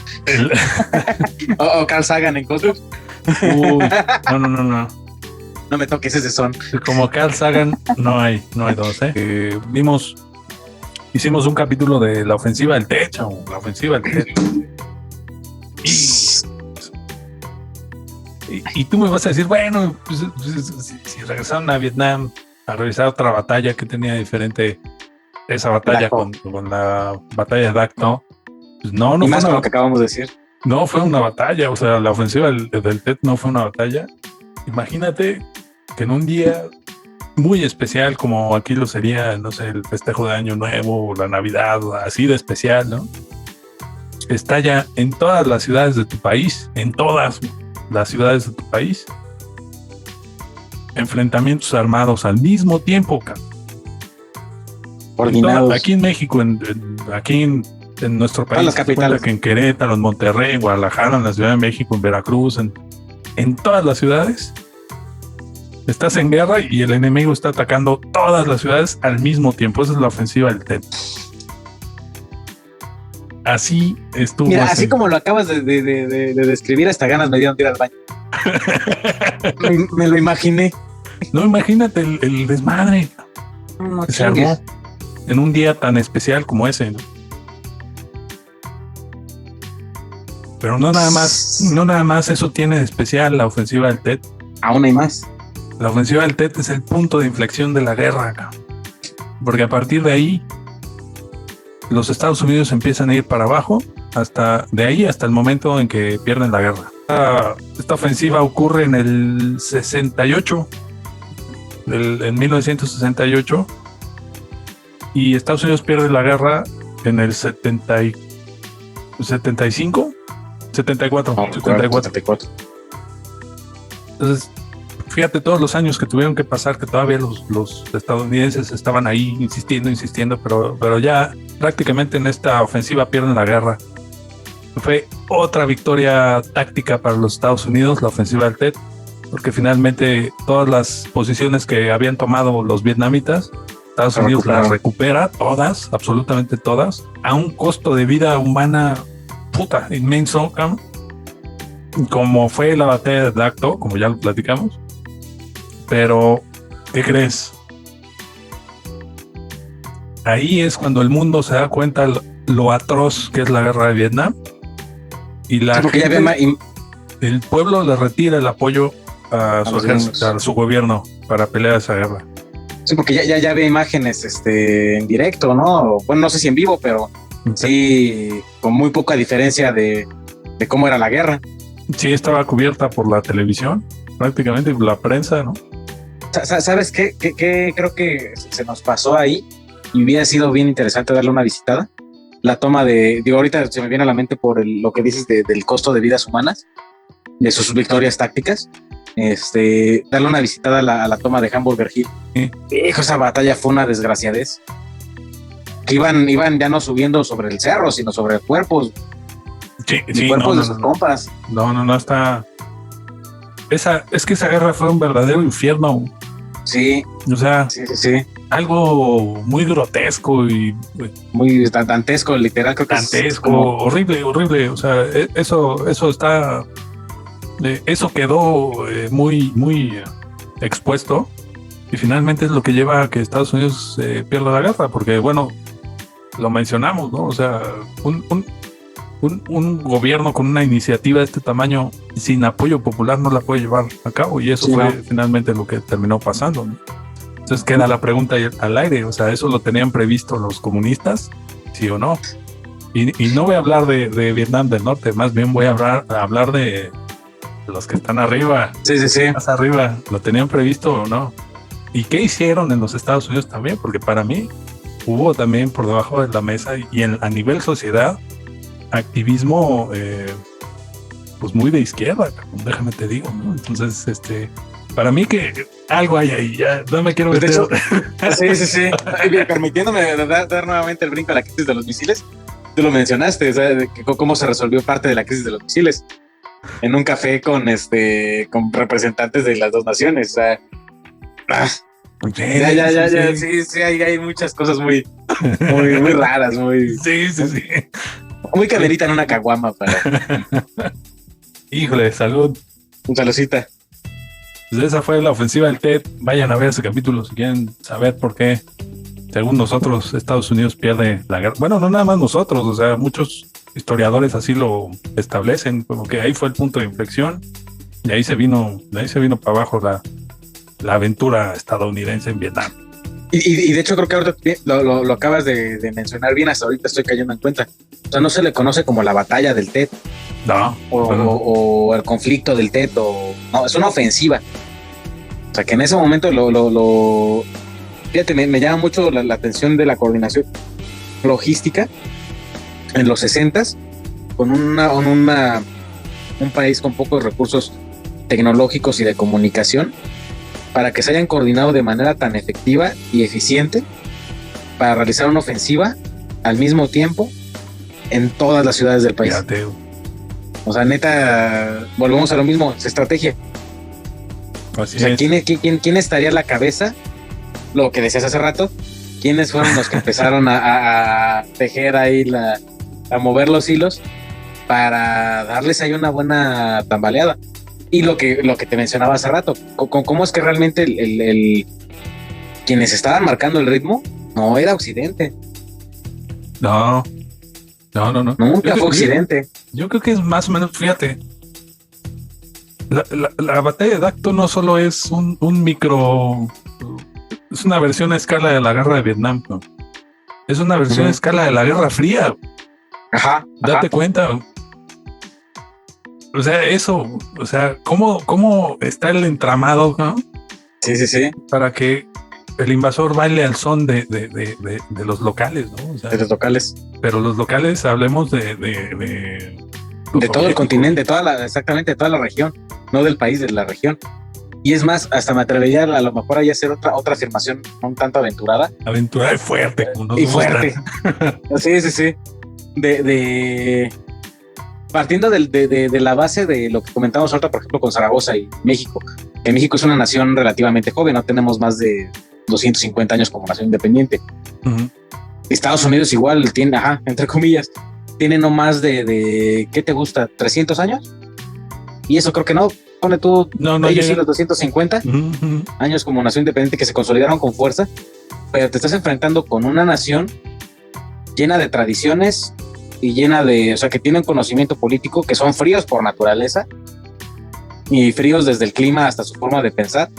B: o Carl Sagan en Cosmos.
A: No.
B: No me toques ese son.
A: Como Carl Sagan, no hay dos, ¿eh? Vimos hicimos un capítulo de la ofensiva del Tet, chavo, la ofensiva del Tet. Y tú me vas a decir, bueno, pues, si regresaron a Vietnam a revisar otra batalla que tenía diferente esa batalla con la batalla de Dak, ¿no? Pues no
B: y más con lo que acabamos de decir.
A: No fue una batalla, o sea, la ofensiva del Tet no fue una batalla. Imagínate que en un día muy especial, como aquí lo sería, no sé, el festejo de Año Nuevo o la Navidad, así de especial, ¿no? Estalla en todas las ciudades de tu país, en todas las ciudades de tu país, enfrentamientos armados al mismo tiempo,
B: coordinados.
A: Aquí en México, aquí en nuestro país,
B: las capitales,
A: que en Querétaro, en Monterrey, en Guadalajara, en la Ciudad de México, en Veracruz, en todas las ciudades estás en guerra y el enemigo está atacando todas las ciudades al mismo tiempo. Esa es la ofensiva del Tet. Así estuvo.
B: Mira, así como lo acabas de describir, hasta ganas me dieron de ir al baño. me lo imaginé.
A: No, imagínate el desmadre.
B: No,
A: se armó en un día tan especial como ese, ¿no? Pero no nada más eso tiene de especial la ofensiva del Tet.
B: Aún hay más.
A: La ofensiva del Tet es el punto de inflexión de la guerra, porque a partir de ahí los Estados Unidos empiezan a ir para abajo, hasta el momento en que pierden la guerra. Esta ofensiva ocurre en el 68, en 1968, y Estados Unidos pierde la guerra en el 75, 74. Entonces, fíjate todos los años que tuvieron que pasar, que todavía los estadounidenses estaban ahí insistiendo, pero ya prácticamente en esta ofensiva pierden la guerra. Fue otra victoria táctica para los Estados Unidos, la ofensiva del Tet, porque finalmente todas las posiciones que habían tomado los vietnamitas, Estados Unidos las recupera todas, absolutamente todas, a un costo de vida humana inmenso, como fue la batalla de Dak To, como ya lo platicamos. Pero, ¿qué crees? Ahí es cuando el mundo se da cuenta lo atroz que es la guerra de Vietnam, y el pueblo le retira el apoyo a su ejército, a su gobierno para pelear esa guerra.
B: Sí, porque ya ve imágenes en directo, ¿no? Bueno, no sé si en vivo, pero sí, con muy poca diferencia de cómo era la guerra.
A: Sí, estaba cubierta por la televisión, prácticamente, por la prensa, ¿no?
B: ¿Sabes qué? Creo que se nos pasó ahí y hubiera sido bien interesante darle una visitada. La toma ahorita se me viene a la mente por lo que dices del costo de vidas humanas, de sus victorias tácticas. Darle una visitada a la toma de Hamburger Hill. Hijo, esa batalla fue una desgraciadez. Que iban ya no subiendo sobre el cerro, sino sobre cuerpos. Cuerpos de sus compas.
A: No, está. Es que esa guerra fue un verdadero infierno.
B: Sí.
A: O sea,
B: sí.
A: Algo muy grotesco y
B: muy dantesco, literal, creo que
A: dantesco, horrible. O sea, eso está. Eso quedó muy expuesto, y finalmente es lo que lleva a que Estados Unidos pierda la guerra, porque bueno, lo mencionamos, ¿no? O sea, un gobierno con una iniciativa de este tamaño sin apoyo popular no la puede llevar a cabo, y eso fue finalmente lo que terminó pasando, ¿no? Entonces queda la pregunta al aire, o sea, ¿eso lo tenían previsto los comunistas? ¿Sí o no? Y no voy a hablar de Vietnam del Norte, más bien voy a hablar de los que están arriba.
B: Sí.
A: Más arriba, ¿lo tenían previsto o no? ¿Y qué hicieron en los Estados Unidos también? Porque para mí hubo también por debajo de la mesa y a nivel sociedad activismo pues muy de izquierda, déjame te digo, ¿no? Entonces, para mí que algo hay ahí, ya no me quiero meter.
B: Sí. Permitiéndome dar nuevamente el brinco a la crisis de los misiles, tú lo mencionaste, ¿sabes? Cómo se resolvió parte de la crisis de los misiles en un café con representantes de las dos naciones. O sea, sí, hay muchas cosas muy raras, muy.
A: Sí.
B: Muy caderita en una caguama para.
A: Híjole, salud.
B: Un saludcita.
A: Pues esa fue la ofensiva del Tet. Vayan a ver ese capítulo si quieren saber por qué según nosotros, Estados Unidos pierde la guerra. Bueno, no nada más nosotros, o sea, muchos historiadores así lo establecen, como que ahí fue el punto de inflexión y ahí se vino para abajo la aventura estadounidense en Vietnam.
B: Y de hecho creo que ahorita lo acabas de mencionar bien, hasta ahorita estoy cayendo en cuenta. O sea, no se le conoce como la batalla del Tet.
A: No.
B: O el conflicto del Tet, no, es una ofensiva. O sea, que en ese momento fíjate, me llama mucho la atención de la coordinación logística en los 60s con un país con pocos recursos tecnológicos y de comunicación, para que se hayan coordinado de manera tan efectiva y eficiente para realizar una ofensiva al mismo tiempo en todas las ciudades del país. O sea, neta, volvemos a lo mismo, es estrategia.
A: Así
B: o sea,
A: es.
B: ¿quién estaría a la cabeza? Lo que decías hace rato, ¿quiénes fueron los que empezaron a tejer ahí, a mover los hilos para darles ahí una buena tambaleada? Y lo que te mencionaba hace rato, ¿cómo es que realmente quienes estaban marcando el ritmo no era Occidente?
A: No.
B: Nunca fue Occidente.
A: Yo creo que es más o menos, fíjate, la batalla de Dacto no solo es un micro, es una versión a escala de la guerra de Vietnam, ¿no? Es una versión a escala de la Guerra Fría. Date cuenta. O sea, eso, o sea, ¿cómo está el entramado, ¿no?
B: Sí.
A: Para que el invasor baile al son de los locales, ¿no? O sea,
B: de los locales.
A: Pero los locales, hablemos de
B: todo el continente, exactamente, de toda la región, no del país, de la región. Y es más, hasta me atrevería a lo mejor a hacer otra afirmación un tanto aventurada.
A: Aventurada y fuerte.
B: Y fuerte. Sí. Partiendo de la base de lo que comentamos ahorita, por ejemplo, con Zaragoza y México, que México es una nación relativamente joven, no tenemos más de 250 años como nación independiente.
A: Uh-huh.
B: Estados Unidos igual tiene, entre comillas, tiene no más de ¿qué te gusta? ¿300 años? Y eso creo que no, pone tú, ellos sí los 250 años como nación independiente que se consolidaron con fuerza, pero te estás enfrentando con una nación llena de tradiciones y llena o sea, que tienen conocimiento político, que son fríos por naturaleza y fríos desde el clima hasta su forma de pensar,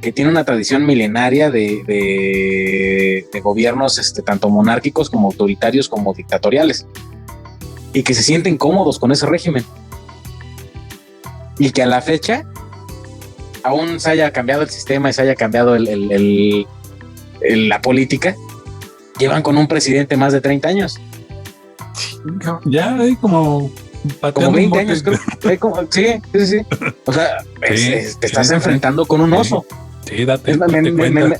B: que tiene una tradición milenaria de gobiernos tanto monárquicos como autoritarios como dictatoriales, y que se sienten cómodos con ese régimen, y que a la fecha aún se haya cambiado el sistema y se haya cambiado la política, llevan con un presidente más de 30 años.
A: Ya hay como
B: 20 años, creo. Sí. O sea, te estás enfrentando con un oso.
A: Sí, date cuenta.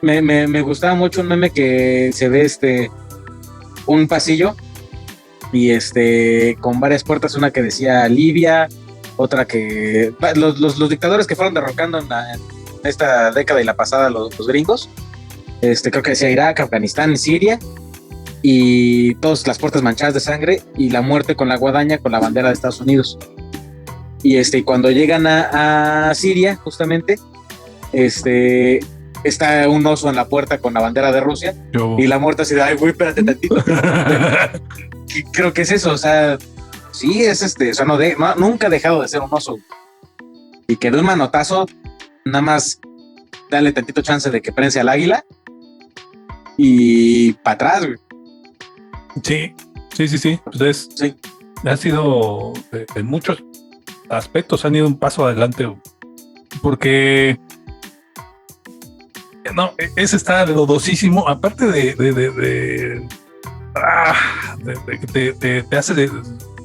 B: Me gustaba mucho un meme que se ve un pasillo y con varias puertas, una que decía Libia, otra que los dictadores que fueron derrocando en esta década y la pasada, los gringos, creo que decía Irak, Afganistán, Siria, y todas las puertas manchadas de sangre y la muerte con la guadaña con la bandera de Estados Unidos. Y cuando llegan a Siria, justamente, está un oso en la puerta con la bandera de Rusia. Y la muerte así de, ay, güey, espérate tantito. Creo que es eso, o sea, sí, es o sea, nunca ha dejado de ser un oso. Y que de un manotazo, nada más dale tantito chance de que prense al águila y para atrás, güey.
A: Sí. Pues
B: sí.
A: Ha sido, en muchos aspectos han ido un paso adelante, porque no, ese está dudosísimo, aparte de que te hace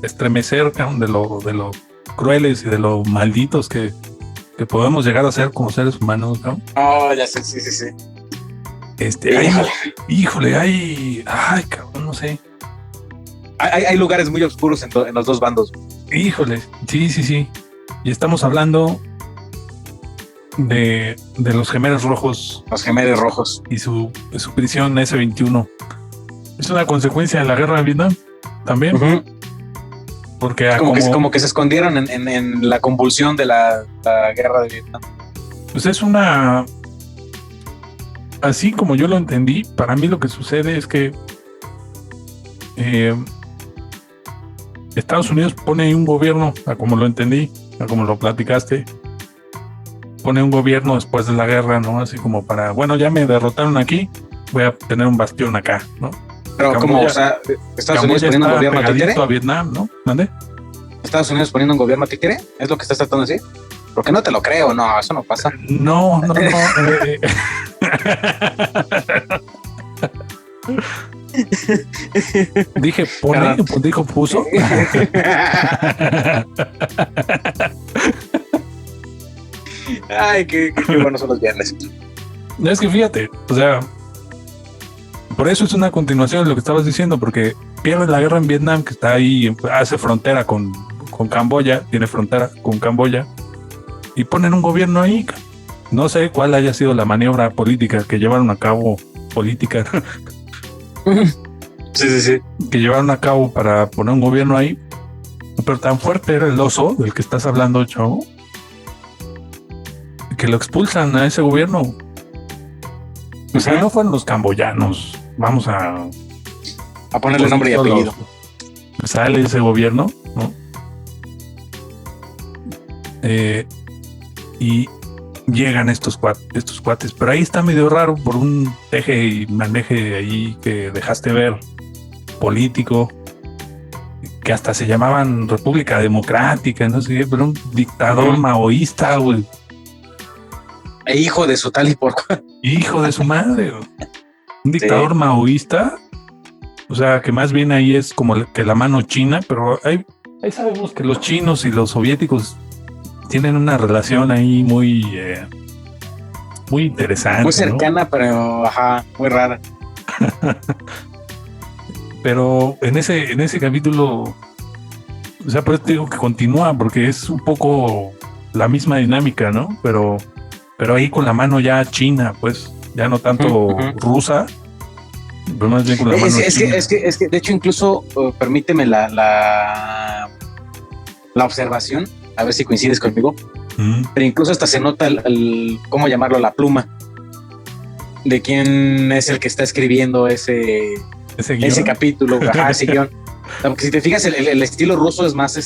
A: estremecer de lo crueles y de lo malditos que podemos llegar a ser como seres humanos, ¿no?
B: Oh, ya sé, sí.
A: Híjole, ay, cabrón, no sé.
B: Hay lugares muy oscuros en los dos bandos.
A: Híjole, sí. Y estamos hablando de los gemelos rojos.
B: Los gemelos rojos.
A: Y su prisión S-21. Es una consecuencia de la guerra de Vietnam también.
B: Uh-huh.
A: Porque
B: como que se escondieron en la convulsión de la guerra de Vietnam.
A: Pues es una... así como yo lo entendí, para mí lo que sucede es que Estados Unidos pone un gobierno, a como lo entendí, a como lo platicaste, pone un gobierno después de la guerra, ¿no? Así como para, bueno, ya me derrotaron aquí, voy a tener un bastión acá, ¿no?
B: Pero como, o sea, Estados Unidos poniendo un gobierno títere
A: a Vietnam, ¿no? ¿Mande?
B: Estados Unidos poniendo un gobierno títere, ¿es lo que estás tratando de decir? Porque no te lo creo, no, eso no pasa.
A: No. Dije pone, pues dijo puso.
B: Ay, qué buenos son los viernes.
A: Es que fíjate, o sea, por eso es una continuación de lo que estabas diciendo, porque pierde la guerra en Vietnam, que está ahí, hace frontera con Camboya, tiene frontera con Camboya, y ponen un gobierno ahí. No sé cuál haya sido la maniobra política que llevaron a cabo,
B: Sí.
A: Que llevaron a cabo para poner un gobierno ahí, pero tan fuerte era el oso del que estás hablando, chavo, que lo expulsan a ese gobierno. O sea, no fueron los camboyanos. Vamos a
B: ponerle nombre y apellido.
A: Sale ese gobierno, ¿no? Y llegan estos cuates, pero ahí está medio raro por un teje y maneje ahí que dejaste ver, político, que hasta se llamaban República Democrática, no sé qué, pero un dictador maoísta, güey.
B: E hijo de su tal y por cual.
A: Hijo de su madre, güey. Un dictador maoísta, o sea, que más bien ahí es como que la mano china, pero ahí sabemos que los chinos y los soviéticos tienen una relación ahí muy interesante.
B: Muy cercana, ¿no? Pero muy rara.
A: Pero en ese capítulo, o sea, por eso te digo que continúa, porque es un poco la misma dinámica, ¿no? Pero ahí con la mano ya china, pues, ya no tanto rusa, pero más bien con la mano china.
B: Es que, de hecho, incluso, permíteme la observación, a ver si coincides conmigo, pero incluso hasta se nota ¿cómo llamarlo? La pluma de quién es el que está escribiendo ese capítulo, ese guión. Porque si te fijas, el estilo ruso es más,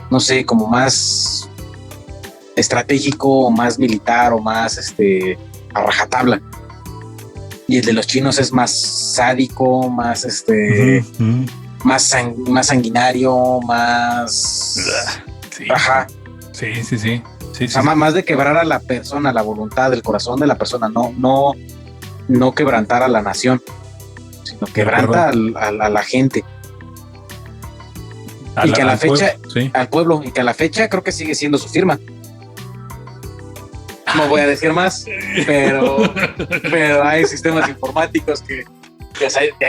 B: no sé, como más estratégico, o más militar, o más, a rajatabla. Y el de los chinos es más sádico, más, más sanguinario, más...
A: Sí.
B: Ajá.
A: Sí.
B: O sea, más de quebrar a la persona, la voluntad, el corazón de la persona, no quebrantar a la nación, sino quebranta a la gente. Y que a la fecha, al pueblo, y que a la fecha creo que sigue siendo su firma. No voy a decir más, pero hay sistemas informáticos que ya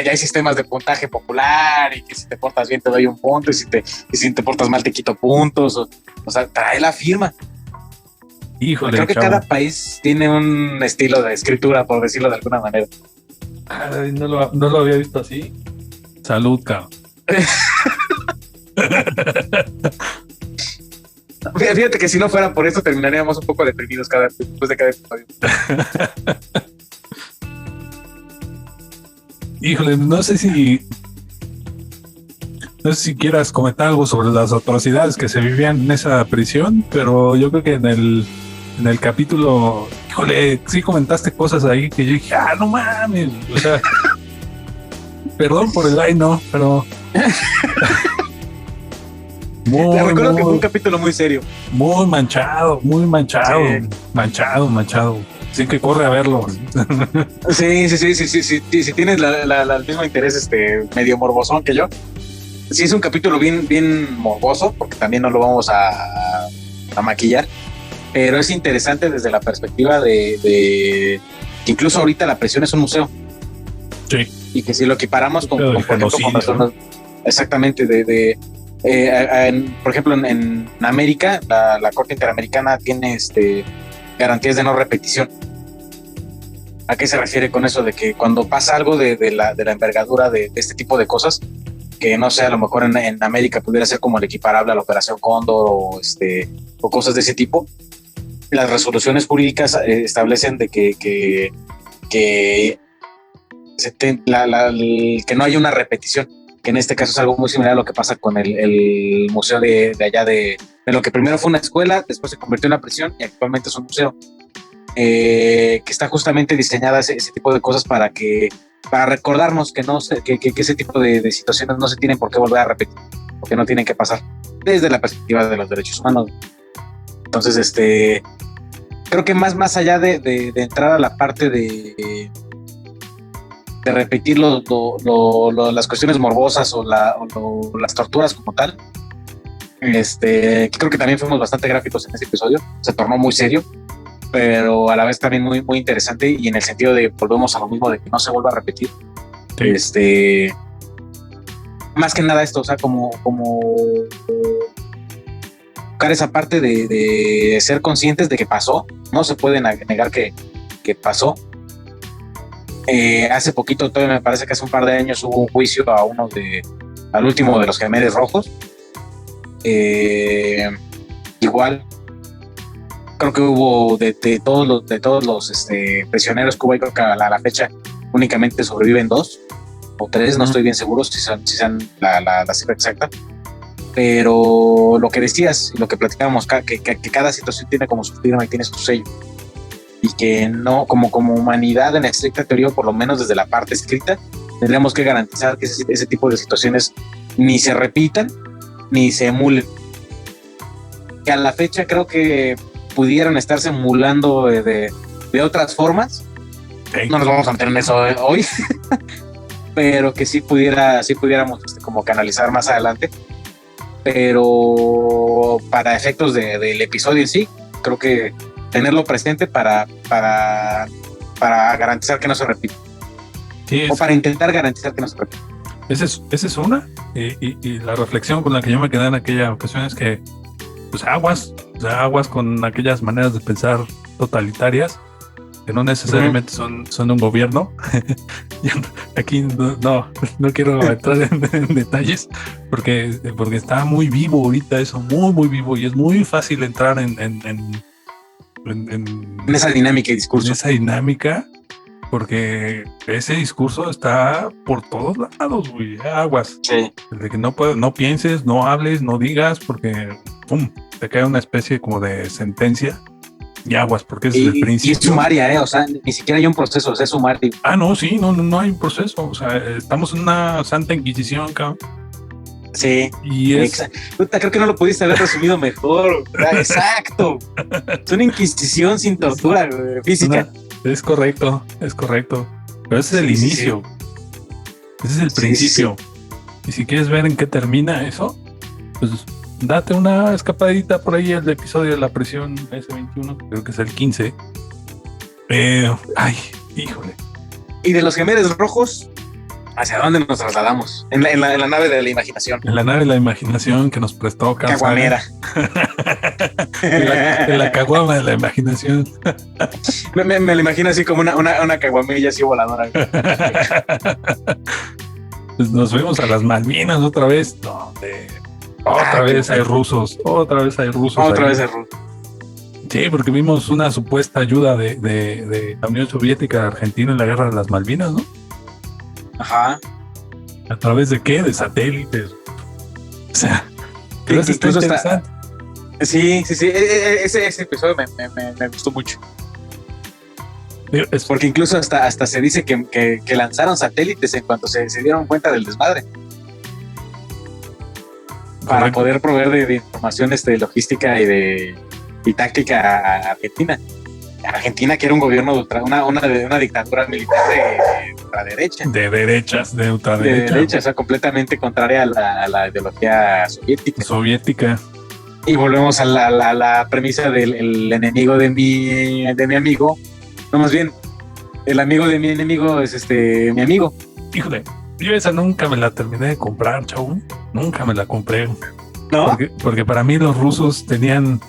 B: hay sistemas de puntaje popular, y que si te portas bien te doy un punto, y si te portas mal te quito puntos, o sea, trae la firma.
A: Híjole,
B: creo que cada país tiene un estilo de escritura, por decirlo de alguna manera.
A: Ay, no lo había visto así. Salud, cabrón.
B: Fíjate que si no fuera por eso terminaríamos un poco deprimidos después de cada episodio.
A: Híjole, no sé si quieras comentar algo sobre las atrocidades que se vivían en esa prisión, pero yo creo que en el capítulo, híjole, sí comentaste cosas ahí que yo dije, no mames, o sea, perdón por el ay, no, pero...
B: Te recuerdo que fue un capítulo muy serio.
A: Muy manchado. Sí. Manchado. Así que corre a verlo.
B: Sí. Si tienes el mismo interés medio morbosón que yo. Sí, es un capítulo bien morboso, porque también no lo vamos a maquillar. Pero es interesante desde la perspectiva de que incluso ahorita la prisión es un museo.
A: Sí.
B: Y que si lo equiparamos con personas, exactamente, por ejemplo, en América, la Corte Interamericana tiene garantías de no repetición. ¿A qué se refiere con eso? De que cuando pasa algo de la envergadura de este tipo de cosas, que no sé, a lo mejor en América pudiera ser como el equiparable a la Operación Cóndor o cosas de ese tipo, las resoluciones jurídicas establecen de que no haya una repetición, que en este caso es algo muy similar a lo que pasa con el museo de allá de lo que primero fue una escuela, después se convirtió en una prisión y actualmente es un museo, que está justamente diseñada ese tipo de cosas para recordarnos que ese tipo de situaciones no se tienen por qué volver a repetir, porque no tienen que pasar desde la perspectiva de los derechos humanos. Entonces, creo que más allá de entrar a la parte de repetir las cuestiones morbosas o las torturas como tal, creo que también fuimos bastante gráficos en este episodio, se tornó muy serio, pero a la vez también muy, muy interesante, y en el sentido de volvemos a lo mismo de que no se vuelva a repetir. Sí. Más que nada esto, o sea, como buscar esa parte de ser conscientes de que pasó, no se puede negar que pasó. Hace poquito, todavía me parece que hace un par de años hubo un juicio al último de los Gemeres Rojos. Igual, creo que hubo de todos los prisioneros que hubo, creo que a la fecha únicamente sobreviven 2 o 3, no estoy bien seguro si sean la cifra exacta. Pero lo que decías y lo que platicábamos, que cada situación tiene como su firma y tiene su sello. Y que no, como humanidad en estricta teoría, por lo menos desde la parte escrita, tendríamos que garantizar que ese tipo de situaciones ni se repitan ni se emulen. Que a la fecha creo que pudieran estarse emulando de otras formas. Sí. No nos vamos a meter en eso hoy, pero que sí pudiéramos como canalizar más adelante. Pero para efectos del episodio en sí, creo que tenerlo presente para garantizar que no se repita. Sí, o para intentar garantizar que no se repita.
A: Esa es una. Y la reflexión con la que yo me quedé en aquella ocasión es que pues aguas con aquellas maneras de pensar totalitarias que no necesariamente son un gobierno. Aquí no quiero entrar en detalles porque está muy vivo ahorita eso, muy muy vivo, y es muy fácil entrar en
B: esa dinámica y discurso.
A: En esa dinámica, porque ese discurso está por todos lados, güey. Aguas.
B: Sí.
A: De que no pienses, no hables, no digas, porque pum, te cae una especie como de sentencia. Y aguas, porque ese es el principio.
B: Y es sumaria, o sea, ni siquiera hay un proceso, es sumario.
A: No, sí, no hay un proceso. O sea, estamos en una santa inquisición, cabrón.
B: Sí.
A: Y
B: creo que no lo pudiste haber resumido mejor. Exacto. Es una inquisición sin tortura física.
A: Es correcto. Pero ese es el inicio. Sí. Ese es el principio. Y si quieres ver en qué termina eso, pues date una escapadita por ahí al episodio de la prisión S21, creo que es el 15. Híjole.
B: ¿Y de los Gemeres Rojos? ¿Hacia dónde nos trasladamos? En la nave de la imaginación.
A: En la nave de la imaginación que nos prestó
B: Caguamera.
A: en la caguama de la imaginación.
B: me la imagino así como una caguamilla así voladora.
A: Pues nos fuimos a las Malvinas otra vez. Otra vez hay rusos. Sí, porque vimos una supuesta ayuda de la Unión Soviética a Argentina en la guerra de las Malvinas, ¿no?
B: Ajá.
A: ¿A través de qué? De satélites. O sea, pero eso está interesante.
B: Sí. Ese episodio me gustó mucho. Porque incluso hasta se dice que lanzaron satélites en cuanto se dieron cuenta del desmadre. Para poder proveer de información logística y táctica a Argentina. Argentina, que era un gobierno de una dictadura militar de ultraderecha.
A: De ultraderecha.
B: O sea, completamente contraria a la ideología soviética. Y volvemos a la premisa del enemigo de mi amigo. No, más bien, el amigo de mi enemigo es mi amigo.
A: Híjole, yo esa nunca me la terminé de comprar, chavo. Nunca me la compré.
B: ¿No?
A: Porque para mí los rusos tenían...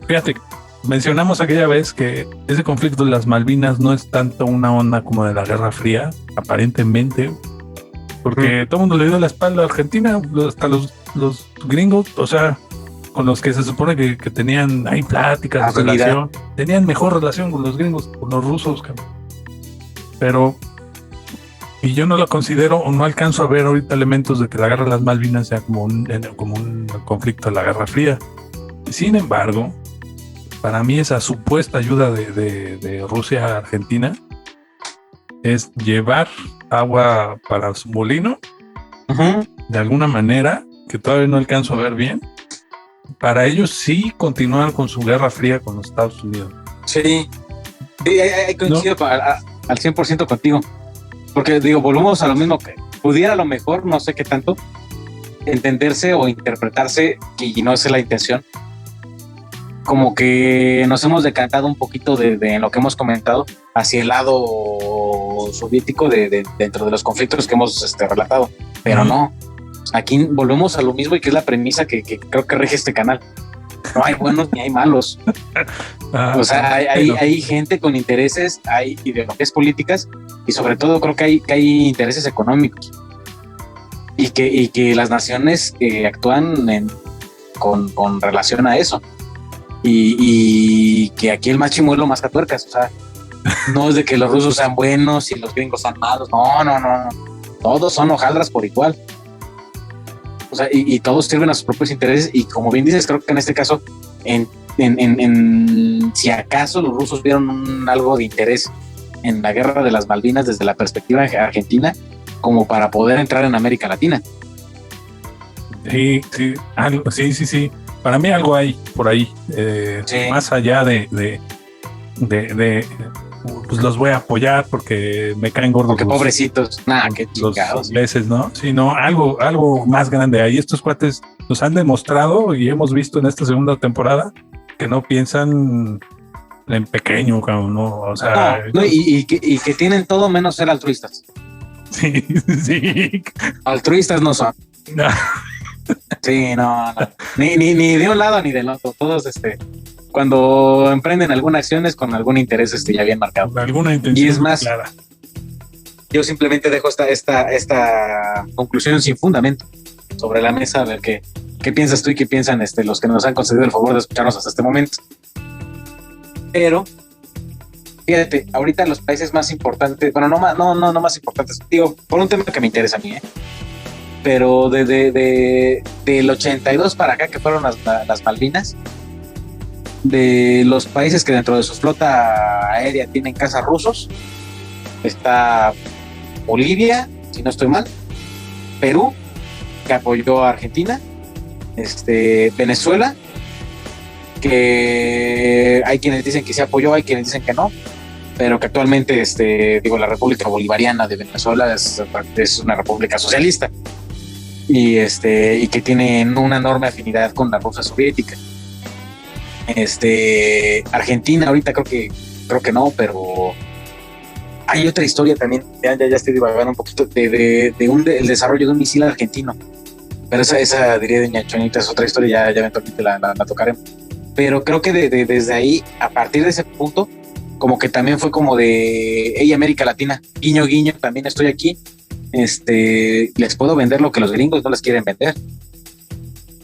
A: Fíjate, mencionamos aquella vez que ese conflicto de las Malvinas no es tanto una onda como de la Guerra Fría, aparentemente, porque todo el mundo le dio la espalda a Argentina, hasta los gringos, o sea, con los que se supone que tenían ahí pláticas, relación, tenían mejor relación con los gringos, con los rusos, cabrón. Pero, y yo no lo considero, o no alcanzo a ver ahorita elementos de que la guerra de las Malvinas sea como un conflicto de la Guerra Fría. Sin embargo, para mí esa supuesta ayuda de Rusia a Argentina es llevar agua para su molino, de alguna manera, que todavía no alcanzo a ver bien, para ellos sí continuar con su Guerra Fría con los Estados Unidos.
B: Sí, coincido al 100% contigo. Porque digo, volvemos a lo mismo, que pudiera a lo mejor, no sé qué tanto, entenderse o interpretarse, y no es la intención, como que nos hemos decantado un poquito de lo que hemos comentado hacia el lado soviético dentro de los conflictos que hemos relatado, pero no, aquí volvemos a lo mismo, y que es la premisa que creo que rige este canal. No hay buenos ni hay malos. O sea, hay gente con intereses, hay ideologías políticas, y sobre todo creo que hay intereses económicos, y que las naciones actúan con relación a eso, y que aquí el más chimuelo más catuercas. O sea, no es de que los rusos sean buenos y los gringos sean malos, no, todos son hojaldras por igual. O sea, y todos sirven a sus propios intereses, y como bien dices, creo que en este caso, si acaso los rusos vieron algo de interés en la guerra de las Malvinas desde la perspectiva argentina, como para poder entrar en América Latina.
A: Sí, para mí algo hay por ahí, más allá de pues los voy a apoyar porque me caen gordos.
B: Porque pobrecitos, qué chingados.
A: Los ingleses, ¿no? Sino algo más grande. Ahí estos cuates nos han demostrado, y hemos visto en esta segunda temporada, que no piensan en pequeño, ¿no? O sea,
B: y que tienen todo menos ser altruistas.
A: Sí.
B: Altruistas no son.
A: No.
B: Sí, no. Ni de un lado ni del otro. Todos, cuando emprenden alguna acción es con algún interés ya bien marcado.
A: Alguna intención.
B: Y es más,
A: clara.
B: Yo simplemente dejo esta conclusión sin fundamento sobre la mesa, a ver qué piensas tú y qué piensan los que nos han concedido el favor de escucharnos hasta este momento. Pero fíjate, ahorita los países más importantes, bueno, no más importantes, digo, por un tema que me interesa a mí, pero del 82 para acá, que fueron las Malvinas, de los países que dentro de su flota aérea tienen cazas rusos, está Bolivia, si no estoy mal, Perú, que apoyó a Argentina, Venezuela, que hay quienes dicen que sí apoyó, hay quienes dicen que no, pero que actualmente la República Bolivariana de Venezuela es una república socialista, y que tiene una enorme afinidad con la Rusia soviética. Argentina ahorita creo que no, pero hay otra historia también, ya estoy divagando un poquito, el desarrollo de un misil argentino, pero esa diría doña Chonita, es otra historia, ya eventualmente la tocaremos. Pero creo que desde ahí, a partir de ese punto, como que también fue como de, hey, América Latina, guiño, guiño, también estoy aquí, les puedo vender lo que los gringos no les quieren vender.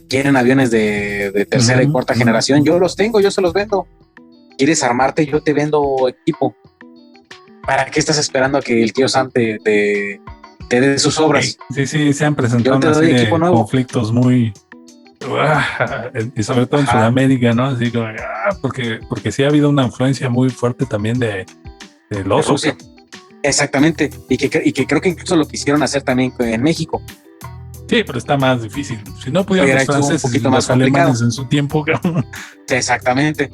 B: Quieren aviones de tercera y cuarta generación, yo los tengo, yo se los vendo. ¿Quieres armarte? Yo te vendo equipo. ¿Para qué estás esperando a que el tío Sam te dé sus obras?
A: Sí, se han presentado una serie de conflictos muy... y sobre todo en Sudamérica, ¿no? Así como, porque sí ha habido una influencia muy fuerte también de los Rusia.
B: Exactamente, y que creo que incluso lo quisieron hacer también en México.
A: Sí, pero está más difícil. Si no pudieron los franceses un poquito más alemanes en su tiempo.
B: Exactamente.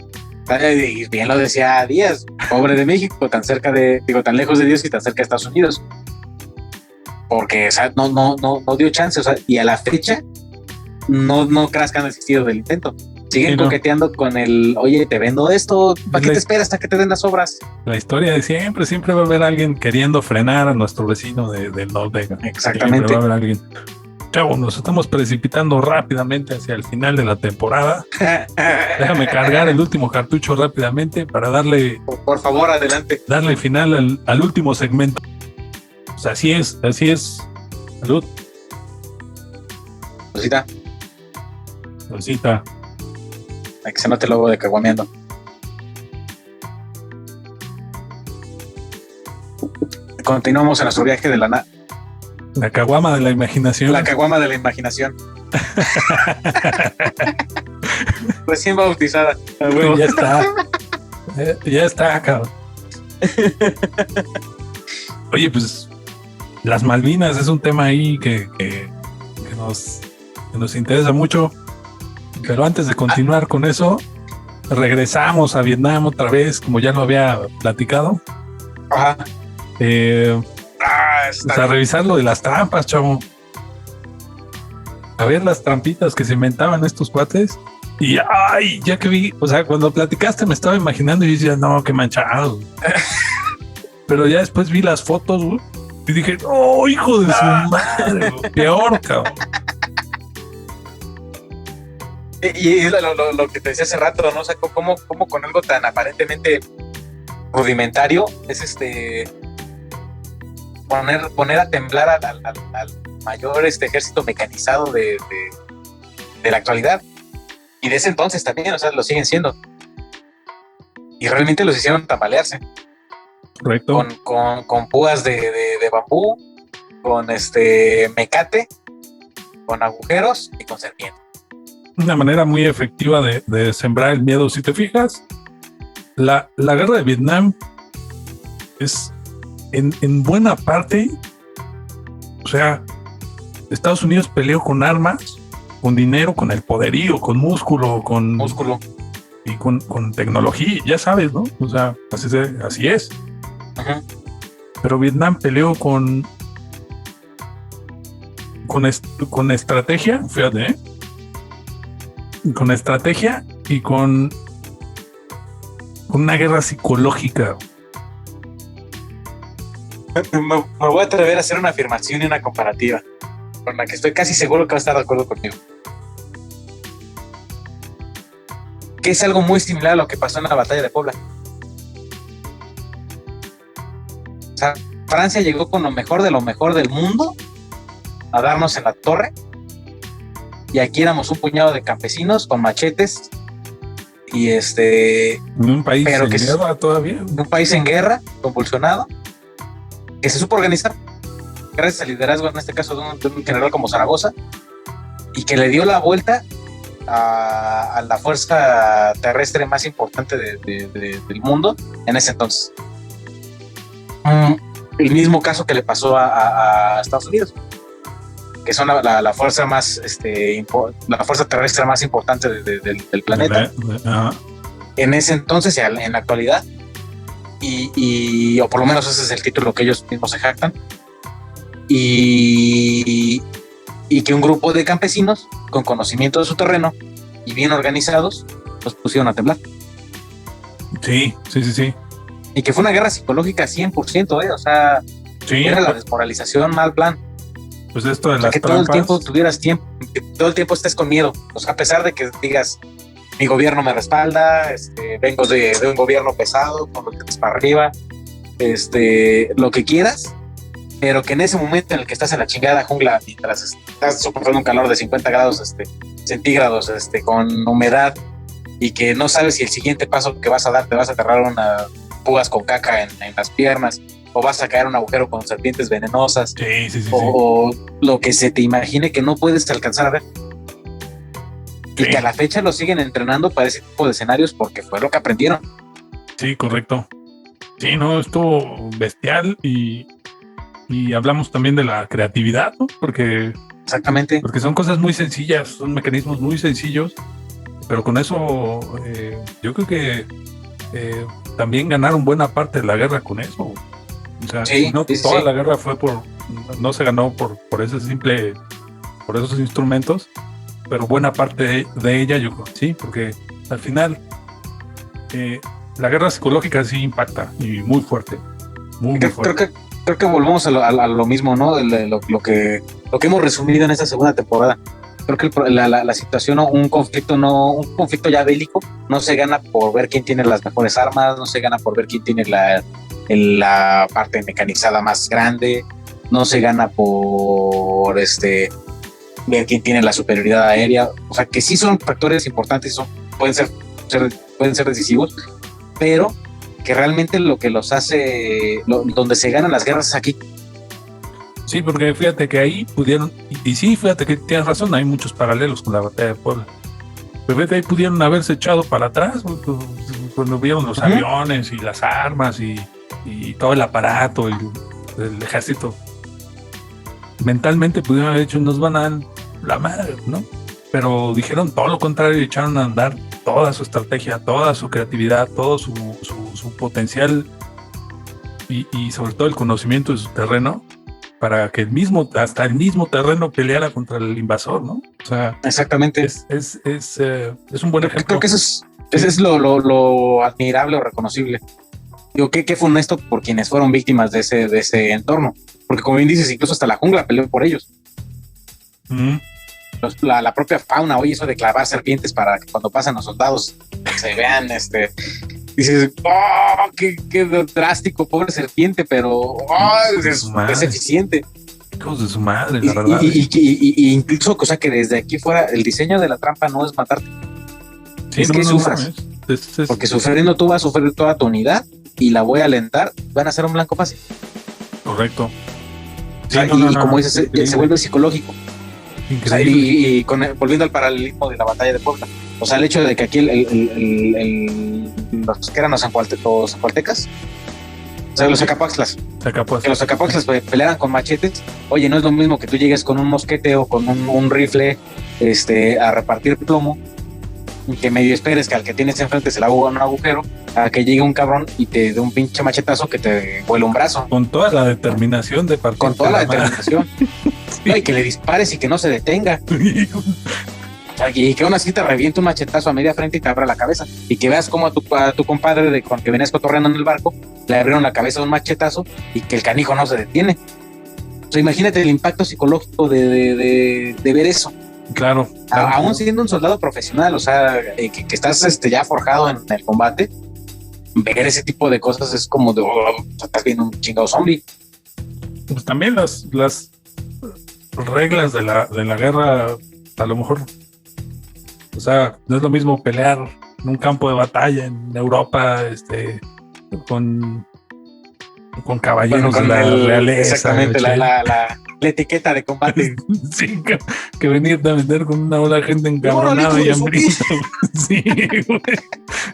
B: Y bien lo decía Díaz, pobre de México, tan lejos de Dios y tan cerca de Estados Unidos. Porque, o sea, no dio chance, o sea, y a la fecha no creas que han existido del intento. Siguen coqueteando con oye, te vendo esto, ¿para qué te esperas hasta que te den las obras?
A: La historia de siempre va a haber alguien queriendo frenar a nuestro vecino del norte.
B: Exactamente.
A: Siempre va a haber alguien. Chavo, nos estamos precipitando rápidamente hacia el final de la temporada. Déjame cargar el último cartucho rápidamente para darle...
B: Por favor, adelante.
A: Darle final al último segmento. Pues así es. Salud.
B: Rosita. para que se note el logo de Caguameando. Continuamos en nuestro viaje de
A: la caguama de la imaginación.
B: La caguama de la imaginación. Recién bautizada.
A: Bueno, ya está. Ya está, cabrón. Oye, pues las Malvinas es un tema ahí que nos interesa mucho. Pero antes de continuar con eso, regresamos a Vietnam otra vez, como ya lo había platicado.
B: Ajá.
A: Pues a revisar lo de las trampas, chavo. A ver las trampitas que se inventaban estos cuates. Y ay, ya que vi, o sea, cuando platicaste me estaba imaginando y decía, no, qué manchado. Pero ya después vi las fotos, güey, y dije, oh, hijo de su madre, güey, peor, cabrón.
B: Y es lo que te decía hace rato, ¿no? O sea, cómo con algo tan aparentemente rudimentario es poner a temblar al mayor ejército mecanizado de la actualidad. Y de ese entonces también, o sea, lo siguen siendo. Y realmente los hicieron tambalearse.
A: Correcto.
B: Con púas de bambú, con mecate, con agujeros y con serpiente.
A: Una manera muy efectiva de sembrar el miedo. Si te fijas, la guerra de Vietnam es en buena parte, o sea, Estados Unidos peleó con armas, con dinero, con el poderío, con músculo y con tecnología, ya sabes, ¿no? O sea, así es.
B: Ajá.
A: Pero Vietnam peleó con estrategia, fíjate, ¿eh? Con estrategia y con una guerra psicológica.
B: Me voy a atrever a hacer una afirmación y una comparativa con la que estoy casi seguro que va a estar de acuerdo conmigo. Que es algo muy similar a lo que pasó en la batalla de Puebla. O sea, Francia llegó con lo mejor del mundo a darnos en la torre, y aquí éramos un puñado de campesinos con machetes y
A: un país en guerra todavía.
B: Un país en guerra, convulsionado, que se supo organizar gracias al liderazgo, en este caso, de un general como Zaragoza, y que le dio la vuelta a la fuerza terrestre más importante del mundo en ese entonces. El mismo caso que le pasó a Estados Unidos, que son la fuerza más la fuerza terrestre más importante del planeta. En ese entonces, en la actualidad, o por lo menos ese es el título que ellos mismos se jactan, y que un grupo de campesinos con conocimiento de su terreno y bien organizados los pusieron a temblar.
A: Sí.
B: Y que fue una guerra psicológica 100%, o sea, sí, era la desmoralización mal plan.
A: Pues esto de las
B: que
A: trampas,
B: todo el tiempo tuvieras tiempo, que todo el tiempo estés con miedo, o sea, a pesar de que digas, mi gobierno me respalda, vengo de un gobierno pesado, con los dedos para arriba, lo que quieras, pero que en ese momento en el que estás en la chingada jungla, mientras estás soportando un calor de 50 grados centígrados, con humedad, y que no sabes si el siguiente paso que vas a dar te vas a agarrar unas púas con caca en las piernas, o vas a caer en un agujero con serpientes venenosas, o lo que se te imagine que no puedes alcanzar a ver. Sí. Y que a la fecha lo siguen entrenando para ese tipo de escenarios porque fue lo que aprendieron.
A: Sí, correcto. Sí, no, estuvo bestial y hablamos también de la creatividad, ¿no?
B: Exactamente.
A: Porque son cosas muy sencillas, son mecanismos muy sencillos, pero con eso yo creo que también ganaron buena parte de la guerra con eso. O sea, toda la guerra fue no se ganó por esos instrumentos, pero buena parte de ella yo creo que sí, porque al final la guerra psicológica sí impacta y muy fuerte, muy fuerte.
B: Creo que volvemos a lo mismo, ¿no? Lo que hemos resumido en esta segunda temporada. Creo que la situación, un conflicto ya bélico no se gana por ver quién tiene las mejores armas, no se gana por ver quién tiene la parte mecanizada más grande, no se gana por ver quién tiene la superioridad aérea. O sea, que sí son factores importantes, son pueden ser decisivos, pero que realmente lo que los hace, donde se ganan las guerras es aquí.
A: Sí, porque fíjate que ahí pudieron, y sí, fíjate que tienes razón, hay muchos paralelos con la batalla de Puebla. Pero fíjate, ahí pudieron haberse echado para atrás cuando vieron los aviones y las armas y todo el aparato, el ejército. Mentalmente pudieron haber dicho, nos van a dar la madre, ¿no? Pero dijeron todo lo contrario y echaron a andar toda su estrategia, toda su creatividad, todo su potencial y sobre todo el conocimiento de su terreno para que hasta el mismo terreno peleara contra el invasor, ¿no? O sea,
B: exactamente.
A: Es un buen ejemplo.
B: Creo que eso es lo admirable o reconocible. Digo, ¿qué fue honesto por quienes fueron víctimas de ese entorno? Porque como bien dices, incluso hasta la jungla peleó por ellos. La propia fauna, oye, eso de clavar serpientes para que cuando pasan los soldados se vean, dices, oh, qué drástico, pobre serpiente, pero es eficiente.
A: Hijos de su madre, la verdad.
B: Y incluso, cosa que desde aquí fuera, el diseño de la trampa no es matarte. Sí, es que sufras. Porque sufriendo tú vas a sufrir toda tu unidad y la voy a alentar, van a ser un blanco fácil.
A: Correcto.
B: Sí, y como dices, se vuelve psicológico. O sea, volviendo al paralelismo de la batalla de Puebla. O sea, el hecho de que aquí los que eran los zapaltecas, o sea, los Zacapuaxtlas, que los Zacapuaxtlas pelearan con machetes. Oye, no es lo mismo que tú llegues con un mosquete o con un rifle a repartir plomo, que medio esperes que al que tienes enfrente se le haga un agujero, a que llegue un cabrón y te dé un pinche machetazo que te vuele un brazo.
A: Con toda la determinación de partir.
B: Con toda la determinación. Sí. No, y que le dispares y que no se detenga. Y que aún así te reviente un machetazo a media frente y te abra la cabeza. Y que veas como a tu compadre con que venías cotorreando en el barco, le abrieron la cabeza de un machetazo y que el canijo no se detiene. O sea, imagínate el impacto psicológico de ver eso.
A: Claro.
B: Aún siendo un soldado profesional, o sea, que estás ya forjado en el combate, ver ese tipo de cosas es como de, estás viendo un chingado zombie.
A: Pues también las reglas de la guerra, a lo mejor, o sea, no es lo mismo pelear en un campo de batalla en Europa, con caballeros de la realeza.
B: Exactamente, la etiqueta de combate.
A: Sí, que venir a vender con una ola de gente encabronada y hambrienta. Sí, güey.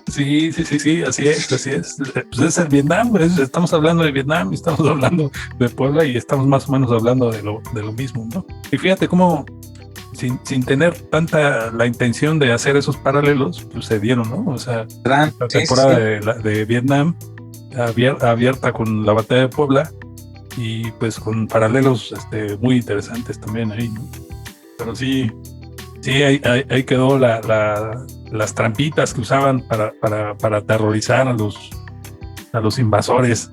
A: Sí, así es. Pues es el Vietnam, estamos hablando de Vietnam, estamos hablando de Puebla y estamos más o menos hablando de lo mismo, ¿no? Y fíjate cómo sin tener tanta la intención de hacer esos paralelos, pues se dieron, ¿no? O sea, la temporada de Vietnam abierta con la batalla de Puebla y pues con paralelos muy interesantes también ahí, ¿no? Pero sí ahí quedó las trampitas que usaban para aterrorizar a los invasores.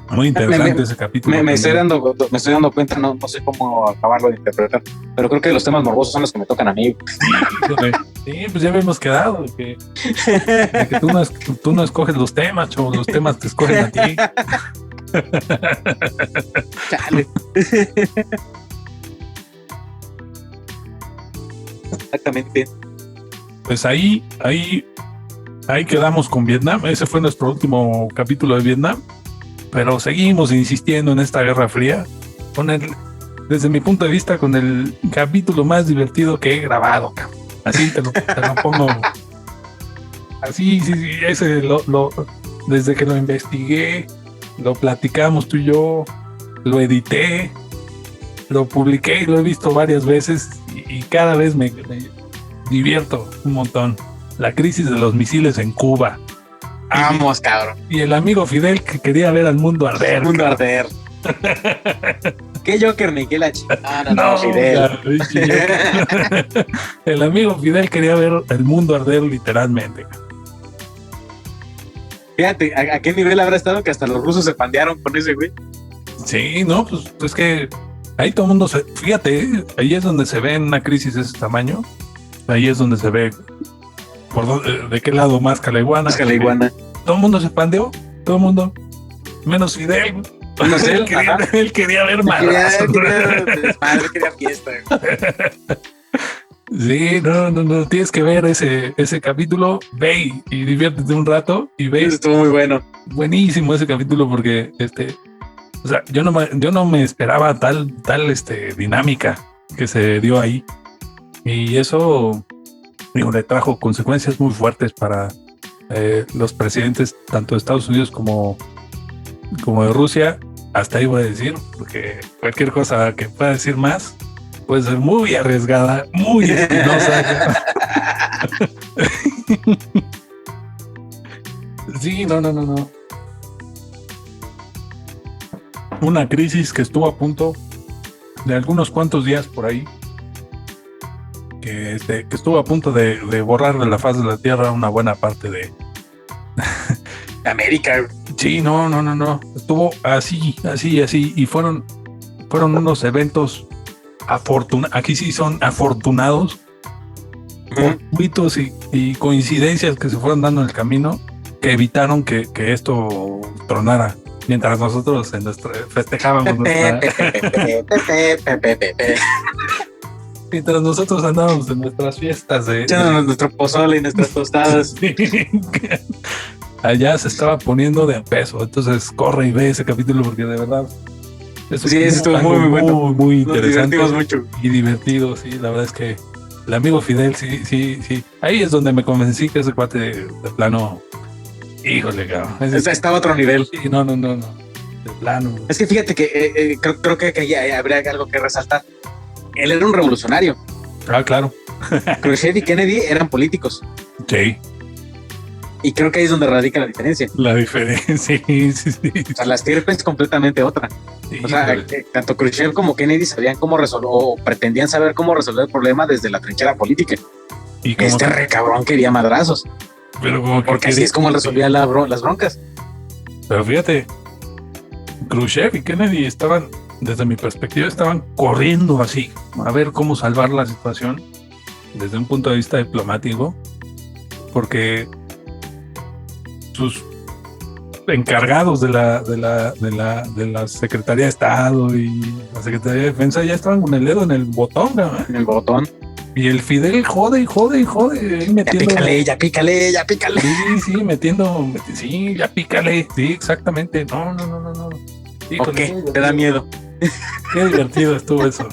A: Muy interesante ese capítulo.
B: Me estoy dando cuenta, no sé cómo acabarlo de interpretar, pero creo que los temas morbosos son los que me tocan a mí.
A: Sí, pues ya habíamos quedado de que tú no escoges los temas, chavos, los temas te escogen a ti.
B: Chale. Exactamente.
A: Pues ahí quedamos con Vietnam. Ese fue nuestro último capítulo de Vietnam. Pero seguimos insistiendo en esta Guerra Fría, desde mi punto de vista, con el capítulo más divertido que he grabado. Así te lo pongo. Así, sí, ese desde que lo investigué, lo platicamos tú y yo, lo edité, lo publiqué y lo he visto varias veces y cada vez me divierto un montón. La crisis de los misiles en Cuba.
B: Vamos, cabrón.
A: Y el amigo Fidel que quería ver al mundo arder.
B: ¿Qué Joker ni qué la chingada? No, Fidel.
A: El amigo Fidel quería ver el mundo arder literalmente.
B: Fíjate, ¿a qué nivel habrá estado que hasta los rusos se pandearon con ese güey?
A: Sí, no, pues es que ahí todo el mundo fíjate, ahí es donde se ve en una crisis de ese tamaño. Ahí es donde se ve de qué lado más Calaiguana. Todo el mundo se pandeó, todo el mundo, menos Fidel. Él quería ver más.
B: Él quería fiesta.
A: Sí, no, tienes que ver ese capítulo, ve y diviértete un rato y ve.
B: Estuvo muy bueno.
A: Buenísimo ese capítulo porque o sea, yo no me esperaba tal dinámica que se dio ahí. Y eso, digo, le trajo consecuencias muy fuertes para los presidentes tanto de Estados Unidos como de Rusia. Hasta ahí voy a decir, porque cualquier cosa que pueda decir más puede ser muy arriesgada, muy espinosa. Sí, no. Una crisis que estuvo a punto de algunos cuantos días por ahí, que estuvo a punto de borrar de la faz de la tierra una buena parte de
B: América.
A: Sí, no. Estuvo así, y fueron unos eventos aquí sí son afortunados, fortuitos y coincidencias que se fueron dando en el camino que evitaron que esto tronara. Mientras nosotros festejábamos mientras nosotros andábamos en nuestras fiestas
B: echándonos nuestro pozole y nuestras tostadas.
A: Allá se estaba poniendo de a peso. Entonces corre y ve ese capítulo porque de verdad
B: sí, estuvo muy bueno,
A: muy interesante.
B: Nos divertimos mucho
A: y divertido. Sí, la verdad es que el amigo Fidel sí, ahí es donde me convencí que ese cuate de plano, híjole, cabrón,
B: estaba a otro nivel.
A: Sí, no, de plano.
B: Es que fíjate que creo que ya habría algo que resaltar. Él era un revolucionario.
A: Ah, claro.
B: Khrushchev y Kennedy eran políticos.
A: Sí.
B: Y creo que ahí es donde radica la diferencia.
A: La diferencia, sí.
B: O sea, la estirpe es completamente otra. Sí, o sea, tanto Khrushchev como Kennedy sabían cómo resolver, o pretendían saber cómo resolver el problema desde la trinchera política. Y re cabrón quería madrazos.
A: Pero como
B: porque así es como él resolvía las broncas.
A: Pero fíjate, Khrushchev y Kennedy estaban, desde mi perspectiva, estaban corriendo así, a ver cómo salvar la situación desde un punto de vista diplomático, porque sus encargados de la Secretaría de Estado y la Secretaría de Defensa ya estaban con el dedo en el botón, ¿no?
B: En el botón.
A: Y el Fidel jode, metiendo,
B: ya pícale.
A: Sí, metiendo, sí, ya pícale, sí, exactamente. No.
B: Híjole, te da miedo.
A: Qué divertido estuvo eso.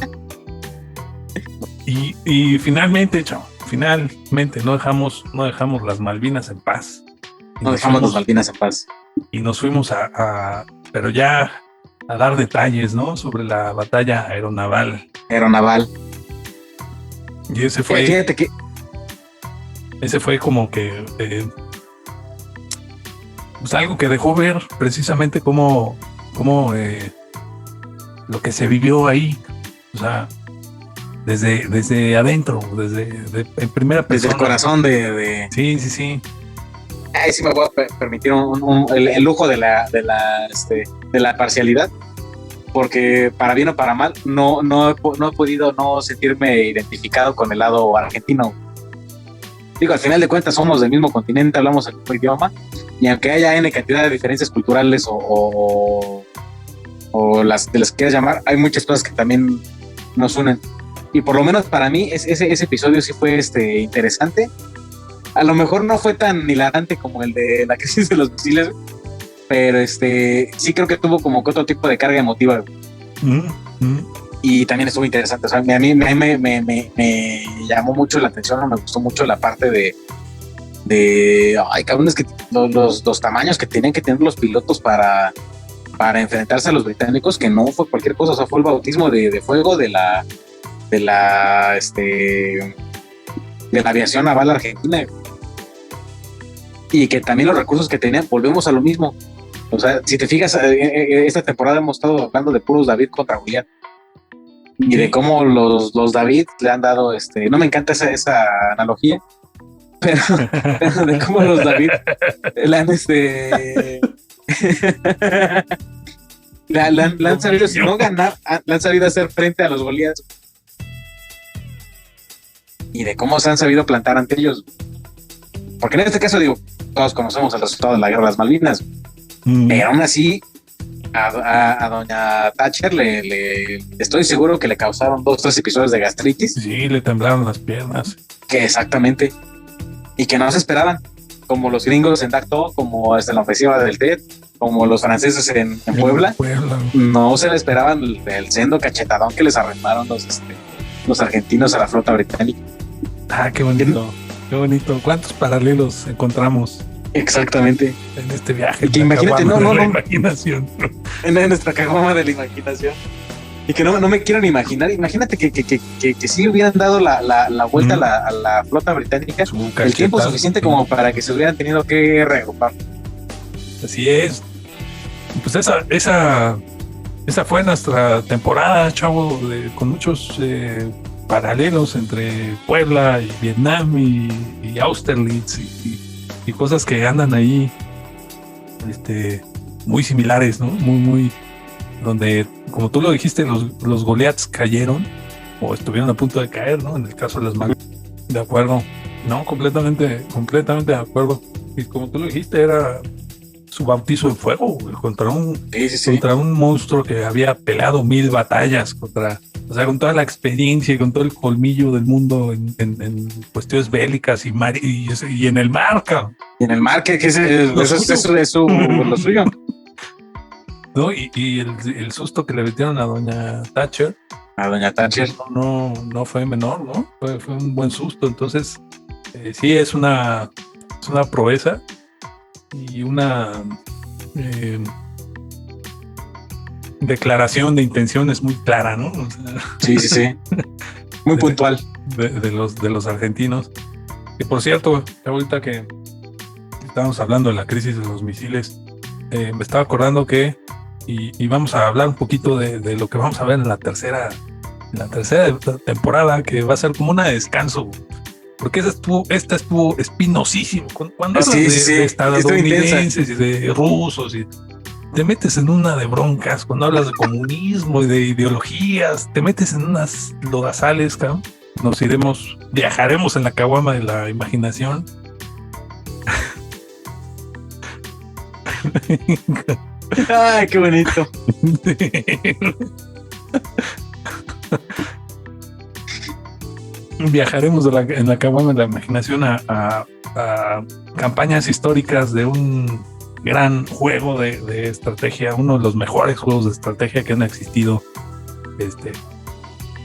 A: Y finalmente no dejamos las Malvinas en paz.
B: No dejamos las Malvinas en paz.
A: Y nos fuimos pero ya a dar detalles, ¿no? Sobre la batalla aeronaval. Y ese fue.
B: Fíjate que.
A: Ese fue como que. Pues algo que dejó ver precisamente cómo lo que se vivió ahí. O sea, desde adentro, en primera persona.
B: Desde el corazón de...
A: Sí.
B: Ahí sí me voy a permitir el lujo de la parcialidad, porque para bien o para mal no he podido no sentirme identificado con el lado argentino. Digo, al final de cuentas somos del mismo continente, hablamos el mismo idioma, y aunque haya N cantidad de diferencias culturales o las que quieras llamar, hay muchas cosas que también nos unen. Y por lo menos para mí ese episodio sí fue interesante. A lo mejor no fue tan hilarante como el de la crisis de los misiles, pero sí creo que tuvo como que otro tipo de carga emotiva. Y también estuvo interesante. O sea, a mí me llamó mucho la atención, me gustó mucho la parte de ay, cabrones, que los tamaños que tenían que tener los pilotos para enfrentarse a los británicos, que no fue cualquier cosa. O sea, fue el bautismo de fuego de la aviación naval argentina, y que también los recursos que tenían, volvemos a lo mismo. O sea, si te fijas, esta temporada hemos estado hablando de puros David contra Goliat, y de cómo los David le han dado, no me encanta esa analogía, pero de cómo los David le han le han sabido, si no ganar, le han sabido hacer frente a los Goliat, y de cómo se han sabido plantar ante ellos. Porque en este caso, digo, todos conocemos el resultado de la guerra de las Malvinas, pero aún así a doña Thatcher estoy seguro que le causaron 2-3 episodios de gastritis.
A: Sí, le temblaron las piernas.
B: Que exactamente. Y que no se esperaban. Como los gringos en Dacto, como en la ofensiva del TED, como los franceses en Puebla. No se le esperaban el sendo cachetadón que les arremaron los argentinos a la flota británica.
A: Ah, qué bonito. Qué bonito. ¿Cuántos paralelos encontramos?
B: Exactamente.
A: En este viaje.
B: Y que imagínate, no.
A: Imaginación.
B: En nuestra caguama de la imaginación. Y que no me quiero ni imaginar. Imagínate que sí hubieran dado la vuelta a la flota británica el tiempo suficiente como para que se hubieran tenido que reagrupar.
A: Así es. Pues esa fue nuestra temporada, chavo, con muchos paralelos entre Puebla y Vietnam y Austerlitz y cosas que andan ahí muy similares, ¿no? Muy donde, como tú lo dijiste, los Goliaths cayeron o estuvieron a punto de caer, ¿no? En el caso de las manos. De acuerdo. No, completamente de acuerdo. Y como tú lo dijiste, era su bautizo de fuego, güey, contra un monstruo que había peleado 1000 batallas con toda la experiencia y con todo el colmillo del mundo en cuestiones bélicas y en el mar, cabrón.
B: Y en el mar, que eso es lo suyo.
A: ¿No? Y el susto que le metieron a doña Thatcher. No fue menor, ¿no? Fue un buen susto. Entonces, sí, es una proeza y una declaración de intenciones muy clara, ¿no? O sea,
B: sí. Muy puntual.
A: De los argentinos. Y por cierto, ahorita que estábamos hablando de la crisis de los misiles, me estaba acordando que y vamos a hablar un poquito de lo que vamos a ver en la tercera temporada, que va a ser como una de descanso, porque esta estuvo espinosísimo. Cuando hablas de estadounidenses y de rusos y te metes en una de broncas, cuando hablas de comunismo y de ideologías, te metes en unas lodazales, cabrón. Viajaremos en la caguama de la imaginación.
B: Ay, qué bonito.
A: Viajaremos en la caguama de la imaginación a campañas históricas de un gran juego de estrategia, uno de los mejores juegos de estrategia que han existido.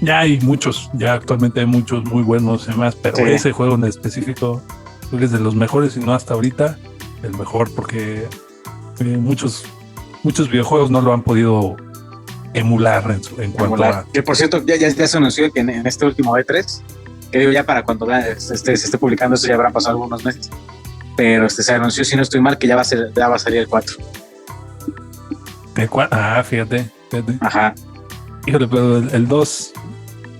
A: Ya hay muchos, ya actualmente hay muchos muy buenos y demás, pero ese juego en específico es de los mejores, y no hasta ahorita el mejor, porque muchos videojuegos no lo han podido emular en cuanto a...
B: Que por cierto, ya se anunció que en este último E3, que digo, ya para cuando se esté publicando eso ya habrán pasado algunos meses, pero se anunció, si no estoy mal, que ya va a salir el 4.
A: Fíjate.
B: Ajá.
A: Híjole, pero el 2...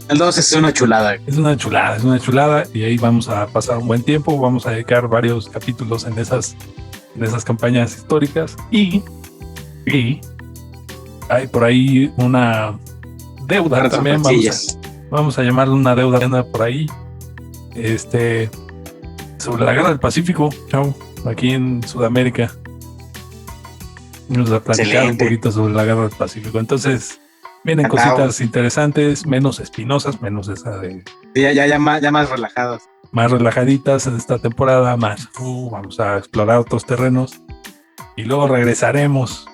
B: El 2 es una chulada.
A: Es una chulada, y ahí vamos a pasar un buen tiempo, vamos a dedicar varios capítulos en esas campañas históricas, y hay por ahí una deuda también, vamos a llamarle una deuda por ahí, sobre la guerra del Pacífico, aquí en Sudamérica. Vamos a platicar un poquito sobre la guerra del Pacífico. Entonces, vienen cositas interesantes, menos espinosas, menos esa de...
B: Ya más relajadas.
A: Más relajaditas en esta temporada, vamos a explorar otros terrenos, y luego regresaremos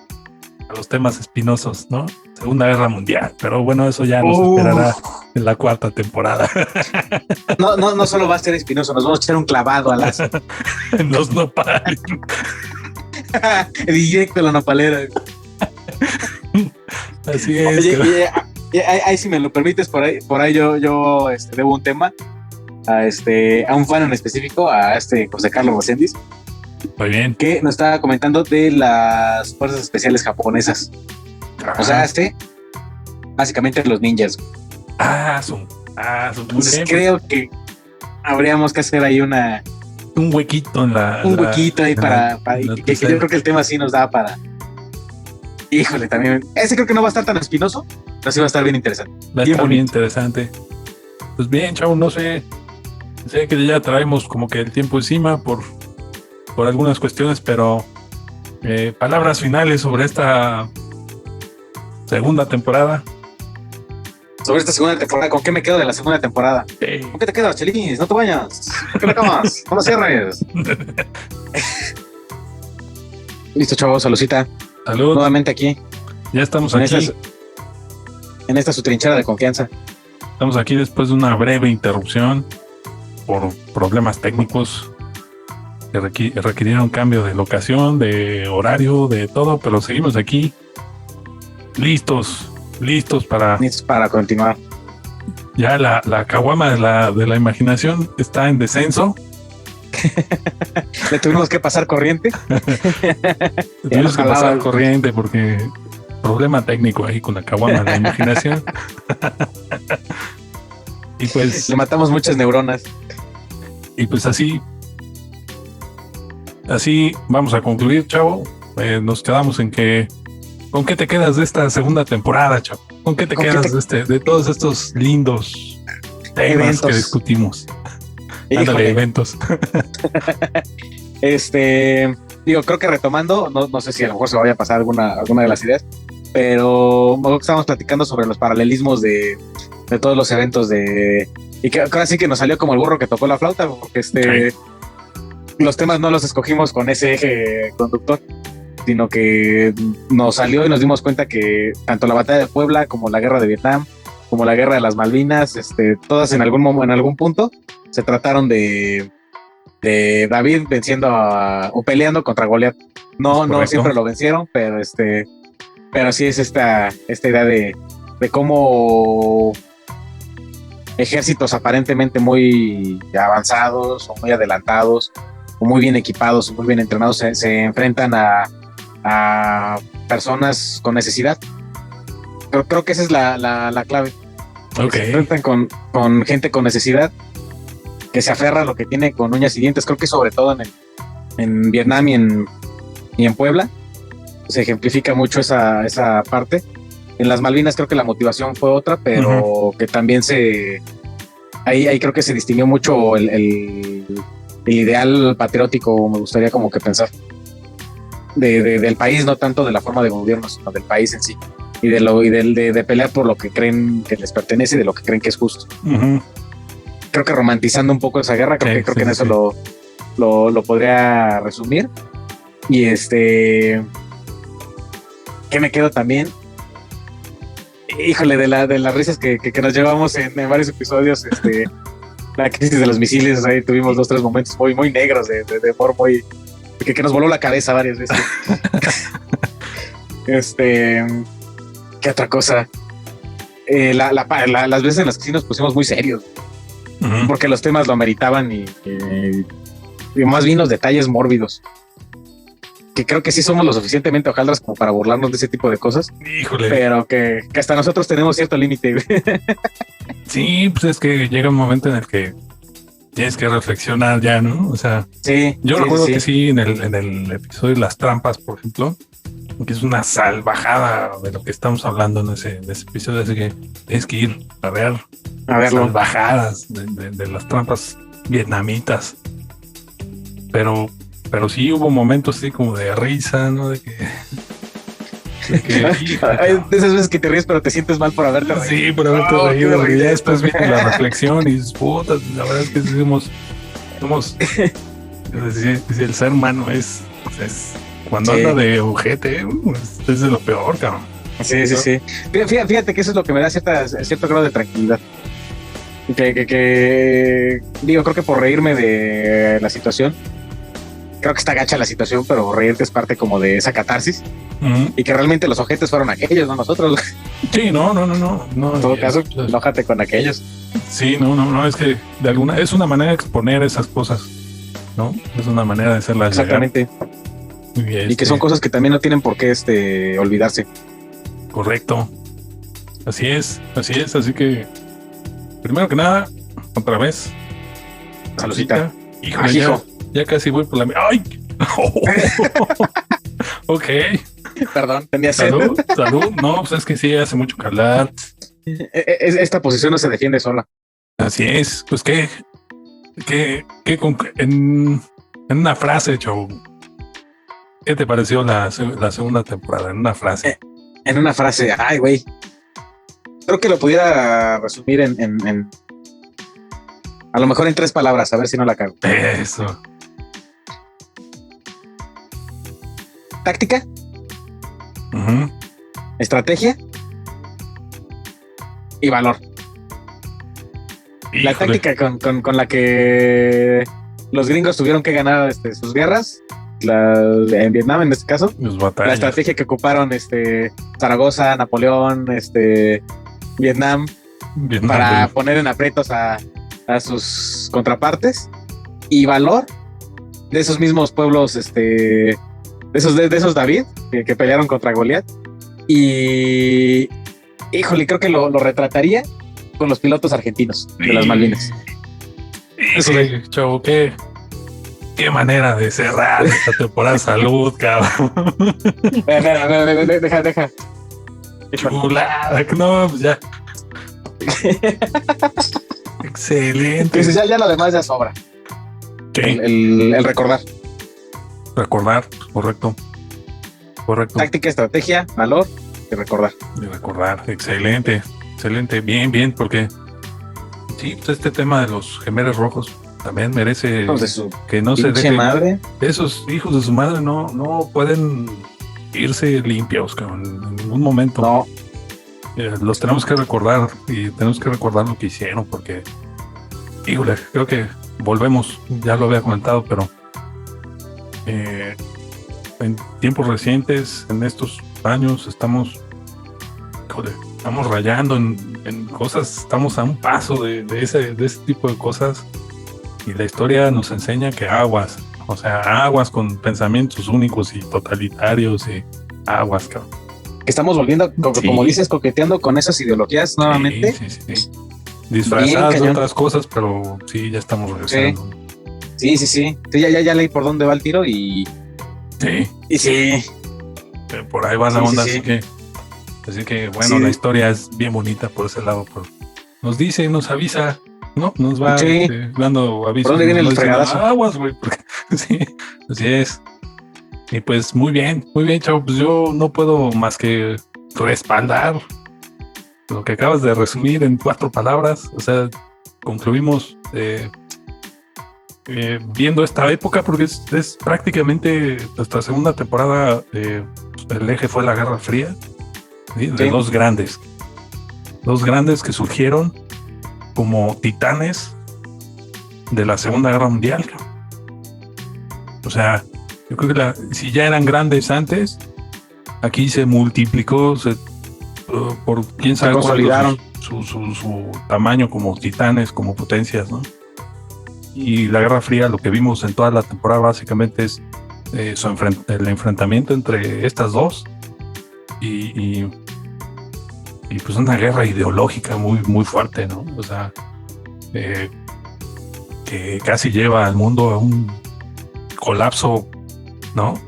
A: a los temas espinosos, ¿no? Segunda Guerra Mundial, pero bueno, eso ya nos esperará en la 4ª temporada.
B: No solo va a ser espinoso, nos vamos a echar un clavado a las...
A: en los nopales.
B: Directo a la nopalera.
A: Así es.
B: Oye, ahí si me lo permites, por ahí yo debo un tema a un fan en específico, a José Carlos Rosendis.
A: Muy bien.
B: Que nos estaba comentando de las fuerzas especiales japonesas. O sea, básicamente los ninjas. Entonces creo que habríamos que hacer ahí
A: un huequito
B: un huequito ahí para que yo creo que el tema sí nos da para... Híjole, también. Ese creo que no va a estar tan espinoso, pero sí va a estar bien interesante.
A: Va a estar bien interesante. Pues bien, chavo, no sé que ya traemos como que el tiempo encima por algunas cuestiones, pero palabras finales sobre esta segunda temporada.
B: Sobre esta segunda temporada, ¿con qué me quedo de la segunda temporada?
A: Sí.
B: ¿Con qué te quedas, Chelis? No te vayas. ¿Por qué no acabas? No lo cierres. Listo, chavos, saludcita.
A: Salud.
B: Nuevamente aquí.
A: Ya estamos
B: En
A: aquí.
B: En esta su trinchera de confianza.
A: Estamos aquí después de una breve interrupción por problemas técnicos que requirieron cambio de locación, de horario, de todo, pero seguimos aquí listos para...
B: Listos para continuar.
A: Ya la caguama de la imaginación está en descenso.
B: Le tuvimos que pasar corriente.
A: Tuvimos que pasar corriente porque problema técnico ahí con la caguama de la imaginación. Y pues...
B: Le matamos muchas neuronas.
A: Y pues así vamos a concluir, chavo. Nos quedamos en que... ¿Con qué te quedas de esta segunda temporada, chavo? ¿Con qué te quedas de todos estos lindos temas
B: eventos
A: que discutimos?
B: Híjole.
A: Ándale, eventos.
B: Digo, creo que retomando, no sé si a lo mejor se vaya a pasar alguna de las ideas, pero estábamos platicando sobre los paralelismos de todos los eventos y que ahora sí que nos salió como el burro que tocó la flauta, porque los temas no los escogimos con ese eje conductor, sino que nos salió y nos dimos cuenta que tanto la batalla de Puebla como la guerra de Vietnam, como la guerra de las Malvinas, todas en algún punto se trataron de David venciendo o peleando contra Goliat. No siempre lo vencieron, pero sí es esta idea de cómo ejércitos aparentemente muy avanzados o muy adelantados o muy bien equipados o muy bien entrenados se enfrentan a personas con necesidad. Creo que esa es la clave.
A: Okay.
B: Se enfrentan con gente con necesidad que se aferra a lo que tiene con uñas y dientes. Creo que sobre todo en Vietnam y en Puebla se ejemplifica mucho esa parte. En las Malvinas creo que la motivación fue otra, pero que también ahí creo que se distinguió mucho el ideal patriótico, me gustaría como que pensar, del país, no tanto de la forma de gobierno, sino del país en sí, y de pelear por lo que creen que les pertenece y de lo que creen que es justo. Creo que romantizando un poco esa guerra, creo que en eso lo podría resumir. Y ¿qué me quedo también? Híjole, de las risas que nos llevamos en varios episodios, la crisis de los misiles, ahí tuvimos 2-3 momentos muy, muy negros de humor, muy que nos voló la cabeza varias veces. ¿Qué otra cosa? Las veces en las que sí nos pusimos muy serios, porque los temas lo ameritaban y más bien los detalles mórbidos, que creo que sí somos lo suficientemente hojaldras como para burlarnos de ese tipo de cosas.
A: Híjole.
B: Pero que hasta nosotros tenemos cierto límite.
A: Sí, pues es que llega un momento en el que tienes que reflexionar ya, ¿no? O sea,
B: sí,
A: yo recuerdo que sí, en el episodio de las trampas, por ejemplo, que es una salvajada de lo que estamos hablando en ese episodio, así que tienes que ir a verlo. Salvajadas de las trampas vietnamitas. Pero sí hubo momentos así como de risa, ¿no? De
B: esas veces que te ríes pero te sientes mal por haberte reído.
A: Sí, por haberte reído, porque ya después viene la reflexión y dices, puta, la verdad es que somos el ser humano es cuando anda de ojete, es de lo peor, cabrón.
B: Sí. Fíjate que eso es lo que me da cierto grado de tranquilidad. Que digo, creo que por reírme de la situación, creo que está gacha la situación, pero reírte es parte como de esa catarsis. Y que realmente los ojetes fueron aquellos, no nosotros.
A: Sí, no.
B: En todo caso, enójate con aquellos.
A: Sí, no, es que es una manera de exponer esas cosas, ¿no? Es una manera de hacerlas.
B: Exactamente. Y que son cosas que también no tienen por qué olvidarse.
A: Correcto. Así es, así que primero que nada, otra vez.
B: Saludcita.
A: Híjole, ya casi voy por la... ¡Ay! Ok.
B: Perdón, tenía sed.
A: Salud. No, pues es que sí, hace mucho calor.
B: Esta posición no se defiende sola.
A: Así es. Pues en una frase, Joe, ¿qué te pareció la segunda temporada? En una frase.
B: En una frase, ay, güey. Creo que lo pudiera resumir en a lo mejor en 3 palabras, a ver si no la cago.
A: Eso.
B: Táctica,
A: Ujú.
B: estrategia y valor. La
A: Híjole.
B: táctica con la que los gringos tuvieron que ganar sus guerras, en Vietnam en este caso,
A: Los
B: la
A: batallas.
B: estrategia que ocuparon Zaragoza, Napoleón, Vietnam,
A: Vietnam,
B: para
A: güey.
B: poner en aprietos a sus contrapartes, y valor de esos mismos pueblos, de esos David que pelearon contra Goliat. Y híjole, creo que lo retrataría con los pilotos argentinos de las Malvinas.
A: Híjole, chavo, qué manera de cerrar esta temporada. Salud, cabrón.
B: Deja.
A: Chulada. No, pues ya. Excelente.
B: Entonces ya lo demás ya sobra.
A: Sí.
B: El recordar.
A: Recordar, correcto.
B: Táctica, estrategia, valor y recordar.
A: Y recordar, excelente. Bien, porque sí, pues este tema de los gemelos rojos también merece
B: Hijos de su
A: que no se
B: pinche
A: dejen.
B: madre.
A: Esos hijos de su madre no pueden irse limpios, cabrón, en ningún momento.
B: No,
A: Los tenemos que recordar y tenemos que recordar lo que hicieron, porque, híjole, creo que volvemos, ya lo había comentado, pero en tiempos recientes, en estos años, estamos rayando en cosas, estamos a un paso de ese tipo de cosas, y la historia nos enseña que aguas con pensamientos únicos y totalitarios, y aguas, cabrón.
B: que estamos volviendo,
A: Sí.
B: como dices, coqueteando con esas ideologías nuevamente.
A: Sí. Disfrazadas de
B: cañón.
A: otras cosas, pero sí, ya estamos regresando.
B: Sí. Sí, ya leí por dónde va el tiro y sí.
A: Por ahí va la
B: Sí,
A: onda,
B: sí.
A: así que bueno,
B: Sí.
A: la historia es bien bonita por ese lado, pero nos dice, nos avisa, ¿no? Nos va
B: Sí.
A: dando avisos.
B: ¿Por dónde viene
A: nos
B: el
A: dice,
B: fregadazo?
A: aguas, güey, porque sí, así es. Y pues muy bien, chavo, pues yo no puedo más que respaldar lo que acabas de resumir en 4 palabras. O sea, concluimos viendo esta época, porque es prácticamente nuestra segunda temporada. El eje fue la Guerra Fría, ¿sí? De
B: Sí.
A: dos grandes que surgieron como titanes de la Segunda Guerra Mundial. O sea, yo creo que si ya eran grandes antes, aquí se multiplicó por quién sabe cuánto
B: consolidaron.
A: su tamaño como titanes, como potencias, ¿no? Y la Guerra Fría, lo que vimos en toda la temporada básicamente es el enfrentamiento entre estas dos, y pues una guerra ideológica muy, muy fuerte, ¿no? O sea, que casi lleva al mundo a un colapso, ¿no?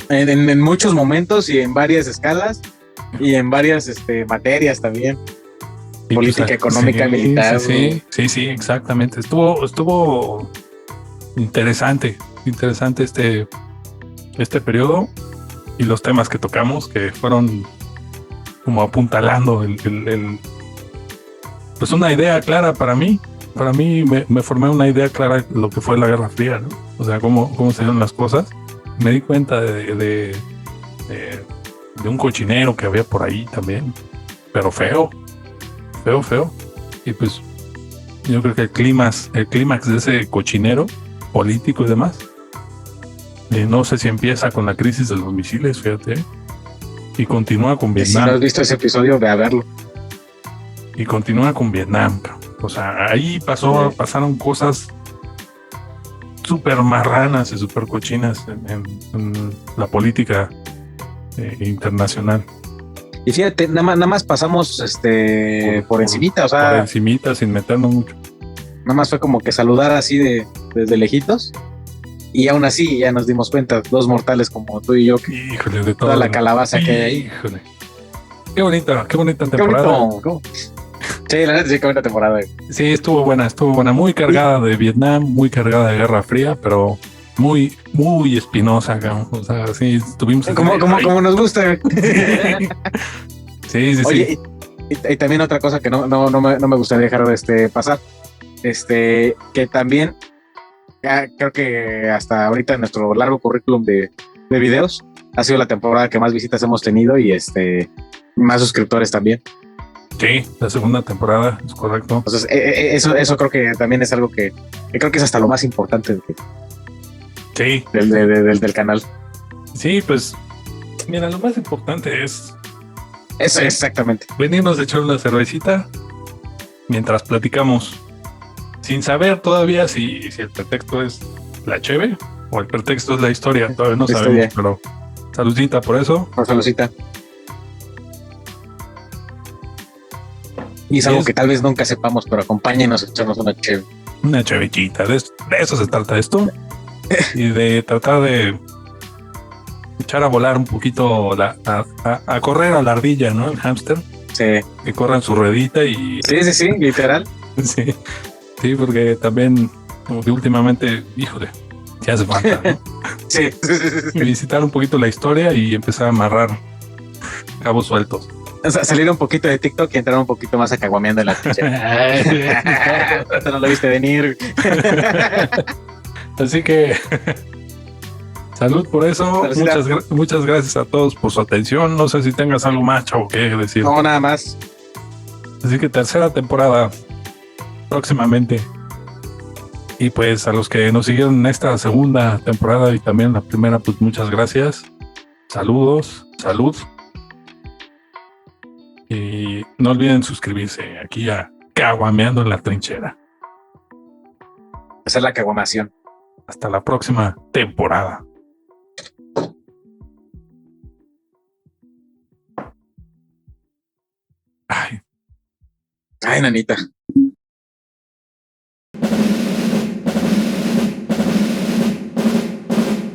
B: En muchos momentos y en varias escalas y en varias materias también.
A: Y
B: Política,
A: pues,
B: económica, militar.
A: Sí, exactamente. Estuvo interesante este periodo, y los temas que tocamos, que fueron como apuntalando pues una idea clara para mí. Para mí me formé una idea clara de lo que fue la Guerra Fría, ¿no? O sea, cómo se dieron las cosas. Me di cuenta de un cochinero que había por ahí también, pero feo. Y pues yo creo que el clímax de ese cochinero político y demás, no sé si empieza con la crisis de los misiles, fíjate, y continúa con
B: Si
A: Vietnam.
B: no has visto ese episodio, ve a verlo.
A: Y continúa con Vietnam. O sea, ahí pasaron cosas súper marranas y súper cochinas en la política internacional.
B: Y fíjate, nada más pasamos por encimita, o sea,
A: por encimita, sin meternos mucho.
B: nada más fue como que saludar así desde lejitos, y aún así ya nos dimos cuenta, dos mortales como tú y yo, que
A: Híjole, de
B: toda la calabaza que hay ahí.
A: Híjole. Qué bonita
B: Qué
A: temporada.
B: bonito. Sí, la neta sí, qué bonita temporada.
A: Sí, estuvo buena, muy cargada de Vietnam, muy cargada de Guerra Fría, pero muy, muy espinosa, cabrón. O sea, sí, tuvimos...
B: Como nos gusta.
A: Sí.
B: Oye, y también otra cosa que no me gustaría dejar pasar, que también creo que hasta ahorita en nuestro largo currículum de videos ha sido la temporada que más visitas hemos tenido y más suscriptores también.
A: Sí, la segunda temporada, es correcto.
B: Entonces, eso creo que también es algo que creo que es hasta lo más importante
A: sí.
B: del canal.
A: Sí, pues, mira, lo más importante es
B: eso, exactamente.
A: venirnos a echar una cervecita mientras platicamos, sin saber todavía si el pretexto es la cheve o el pretexto es la historia. Todavía no sabemos, pero saludcita por eso.
B: Por saludcita. Y es algo que tal vez nunca sepamos, pero acompáñenos a echarnos una cheve.
A: Una chevechita. De eso se trata esto. Y de tratar de echar a volar un poquito, a correr a la ardilla, ¿no? El hámster.
B: Sí.
A: Que corra en su ruedita y...
B: Sí, literal.
A: Sí, porque también, como que últimamente, híjole, ya hace falta, ¿no?
B: Sí.
A: Visitar un poquito la historia y empezar a amarrar cabos sueltos.
B: O sea, salir un poquito de TikTok y entrar un poquito más a caguameando en la trinchera. No lo viste venir.
A: Así que salud por eso. Muchas gracias a todos por su atención. No sé si tengas algo más, chavo, que decir.
B: No, nada más.
A: Así que tercera temporada próximamente. Y pues a los que nos siguieron en esta segunda temporada y también la primera, pues muchas gracias. Saludos, salud. Y no olviden suscribirse aquí a Caguameando en la Trinchera.
B: Hacer la caguamación.
A: Hasta la próxima temporada. Ay,
B: nanita.